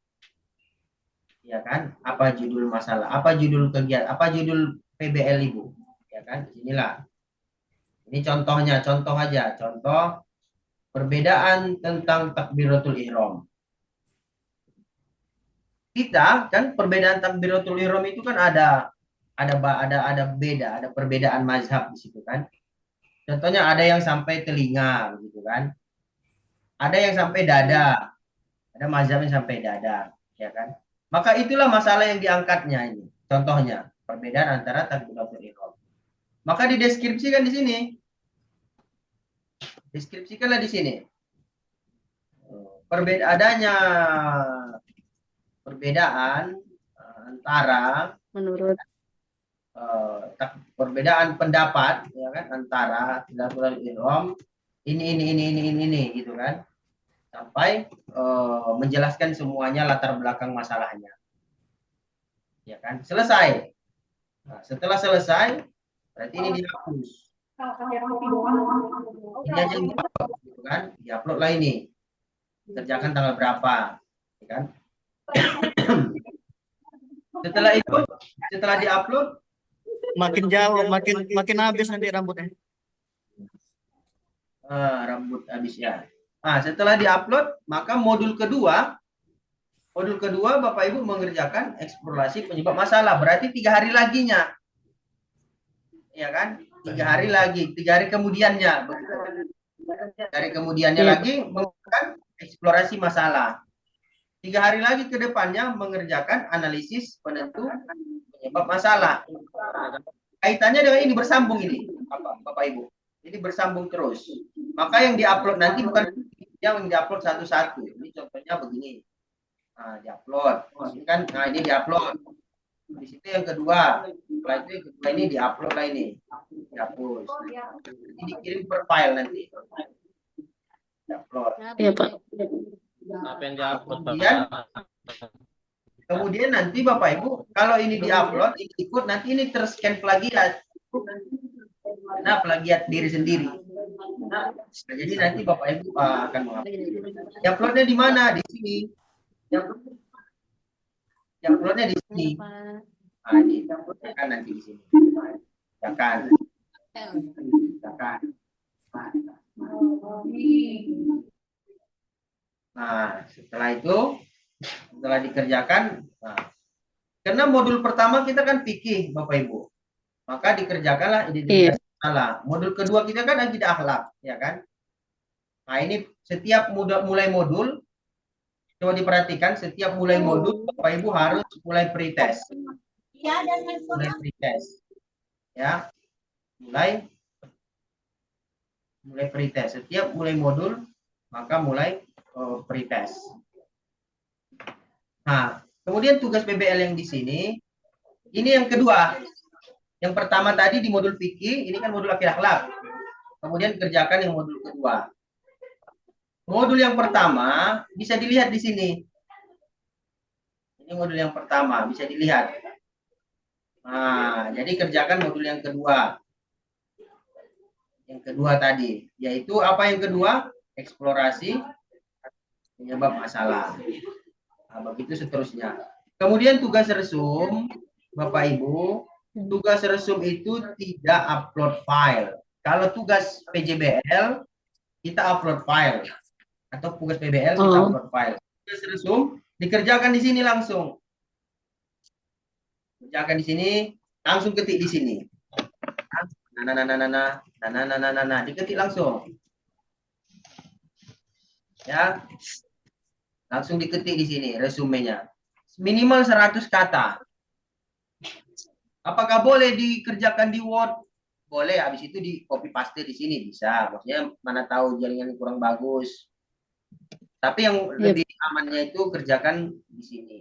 ya kan? Apa judul masalah? Apa judul kegiatan? Apa judul PBL Ibu? Ya kan? Inilah. Ini contohnya, contoh aja, contoh perbedaan tentang takbiratul ihram. Kita kan perbedaan takbiratul ihram itu kan ada beda, ada perbedaan mazhab di situ kan. Contohnya ada yang sampai telinga gitu kan. Ada yang sampai dada. Ada mazhab yang sampai dada, ya kan? Maka itulah masalah yang diangkatnya ini. Contohnya, perbedaan antara takbiratul ihram. Maka dideskripsikan di sini. Deskripsikanlah di sini. Adanya perbedaan antara Menurut perbedaan pendapat ya kan antara takbiratul ihram ini gitu kan, sampai menjelaskan semuanya latar belakang masalahnya, ya kan, selesai. Nah, setelah selesai berarti ini dihapus, ini aja yang diupload gitu kan, diupload lah ini kerjakan tanggal berapa, ya kan. Setelah itu, setelah diupload makin jauh makin habis nanti rambutnya. Rambut habisnya. Nah, setelah diupload, maka modul kedua Bapak Ibu mengerjakan eksplorasi penyebab masalah. Berarti 3 hari laginya, ya kan? 3 hari lagi, 3 hari kemudiannya. 3 hari kemudiannya lagi mengerjakan eksplorasi masalah. 3 hari lagi ke depannya mengerjakan analisis penentu penyebab masalah. Kaitannya dengan ini, bersambung ini, Bapak Ibu. Jadi bersambung terus. Maka yang diupload nanti bukan yang diupload satu-satu. Ini contohnya begini. Nah, diupload. Ini kan, nah ini diupload. Di situ yang kedua. Setelah itu yang kedua ini diupload lah ini. Dihapus. Ini dikirim per file nanti. Diupload. ya Pak. Apa yang diupload, Kemudian nanti Bapak Ibu, kalau ini diupload, ini ikut, nanti ini terscan plagiat. Nah, plagiat diri sendiri. Nah, jadi nanti Bapak Ibu akan mengupload. Uploadnya di mana? Di sini. Uploadnya di sini. Nah, ini kan nanti di sini. Akan. Nah, setelah itu, setelah dikerjakan, nah, karena modul pertama kita kan fikih, Bapak Ibu. Maka dikerjakanlah identifikasi masalah. Modul kedua kita kan akidah akhlak, ya kan? Nah, ini setiap mulai modul, coba diperhatikan, setiap mulai modul, Bapak Ibu harus mulai pretest. Mulai pretest. Ya. Mulai pretest. Setiap mulai modul, maka mulai pretest. Nah, kemudian tugas PBL yang di sini, ini yang kedua. Yang pertama tadi di modul fikih, ini kan modul akidah akhlak. Kemudian kerjakan yang modul kedua. Modul yang pertama bisa dilihat di sini. Ini modul yang pertama bisa dilihat. Nah, jadi kerjakan modul yang kedua. Yang kedua tadi, yaitu apa yang kedua? Eksplorasi penyebab masalah. Nah, begitu seterusnya. Kemudian tugas resum, Bapak Ibu, tugas resum itu tidak upload file. Kalau tugas PJBL, kita upload file. Atau tugas PBL, kita upload file. Tugas resum, dikerjakan di sini langsung. Kerjakan di sini, langsung ketik di sini. Diketik langsung. Ya. Langsung diketik di sini resumenya. Minimal 100 kata. Apakah boleh dikerjakan di Word? Boleh, habis itu di copy paste di sini bisa. Maksudnya mana tahu jaringan kurang bagus. Tapi yang lebih amannya itu kerjakan di sini.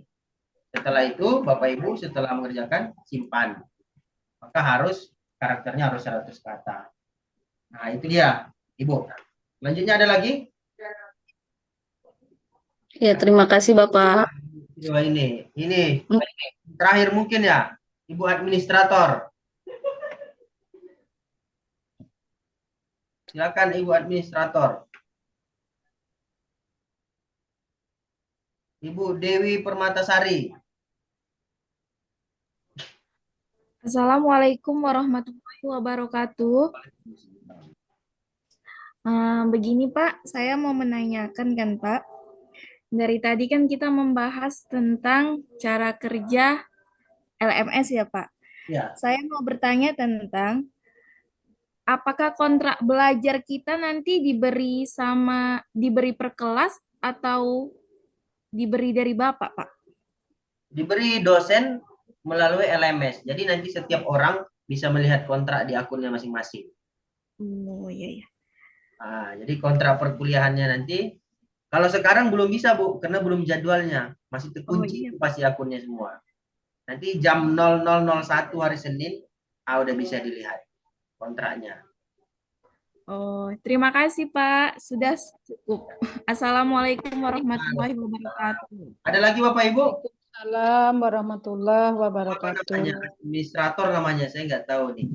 Setelah itu Bapak Ibu setelah mengerjakan simpan. Maka karakternya harus 100 kata. Nah, itu dia, Ibu. Selanjutnya ada lagi? Ya, terima kasih Bapak. Ini terakhir mungkin ya, Ibu administrator. Silakan Ibu administrator. Ibu Dewi Permatasari. Assalamualaikum warahmatullahi wabarakatuh. Begini Pak, saya mau menanyakan kan Pak, dari tadi kan kita membahas tentang cara kerja LMS ya Pak. Ya. Saya mau bertanya tentang apakah kontrak belajar kita nanti diberi per kelas atau diberi dari Bapak Pak? Diberi dosen melalui LMS. Jadi nanti setiap orang bisa melihat kontrak di akunnya masing-masing. Oh iya. Nah, jadi kontrak perkuliahannya nanti, kalau sekarang belum bisa Bu, karena belum jadwalnya, masih terkunci pasti akunnya semua. Nanti jam 00.01 hari Senin, udah bisa dilihat kontraknya. Oh, terima kasih Pak, sudah cukup. Assalamualaikum warahmatullahi wabarakatuh. Ada lagi Bapak Ibu? Waalaikumsalam warahmatullahi wabarakatuh. Administrator namanya, saya nggak tahu nih.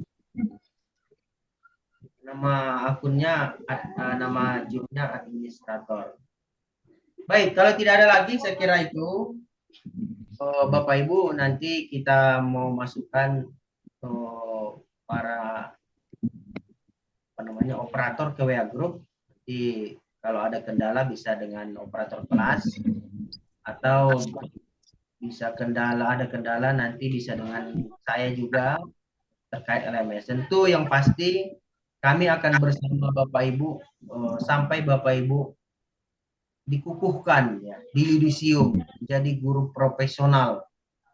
Nama akunnya, nama jobnya administrator. Baik, kalau tidak ada lagi, saya kira itu Bapak Ibu nanti kita mau masukkan para operator ke WA Group. Jadi kalau ada kendala bisa dengan operator kelas atau bisa ada kendala nanti bisa dengan saya juga terkait LMS. Tentu yang pasti kami akan bersama Bapak Ibu sampai Bapak Ibu dikukuhkan ya di yudisium menjadi guru profesional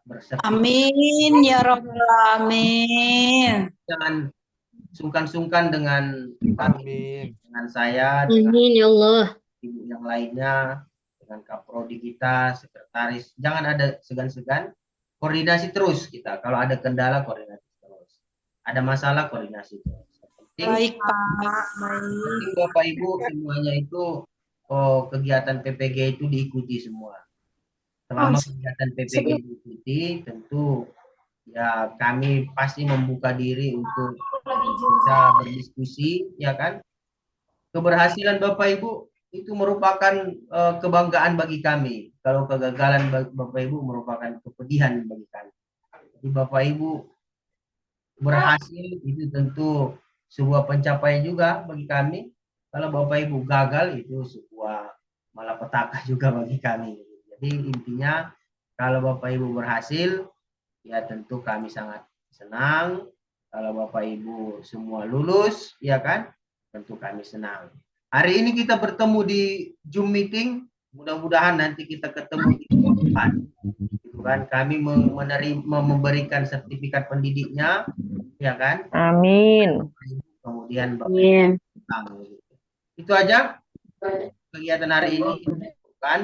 bersertifikat. Amin ya rabbal alamin. Jangan sungkan-sungkan dengan kami, dengan saya, dengan Amin ya Allah. ibu yang lainnya, dengan kaprodi kita, sekretaris. Jangan ada segan-segan. Koordinasi terus kita. Kalau ada kendala koordinasi terus. Ada masalah koordinasi terus. Baik Pak. Baik Bapak Ibu semuanya itu kegiatan PPG itu diikuti semua. Selama kegiatan PPG diikuti, tentu ya kami pasti membuka diri untuk bisa berdiskusi, ya kan? Keberhasilan Bapak Ibu itu merupakan kebanggaan bagi kami. Kalau kegagalan Bapak Ibu merupakan kepedihan bagi kami. Jadi Bapak Ibu berhasil itu tentu sebuah pencapaian juga bagi kami. Kalau Bapak Ibu gagal itu sebuah malapetaka juga bagi kami. Jadi intinya kalau Bapak Ibu berhasil, ya tentu kami sangat senang. Kalau Bapak Ibu semua lulus, ya kan? Tentu kami senang. Hari ini kita bertemu di Zoom meeting. Mudah-mudahan nanti kita ketemu di depan. Gitu kan? Kami memberikan sertifikat pendidiknya, ya kan? Amin. Kemudian Bapak Ibu. Itu aja kegiatan hari ini. Kan?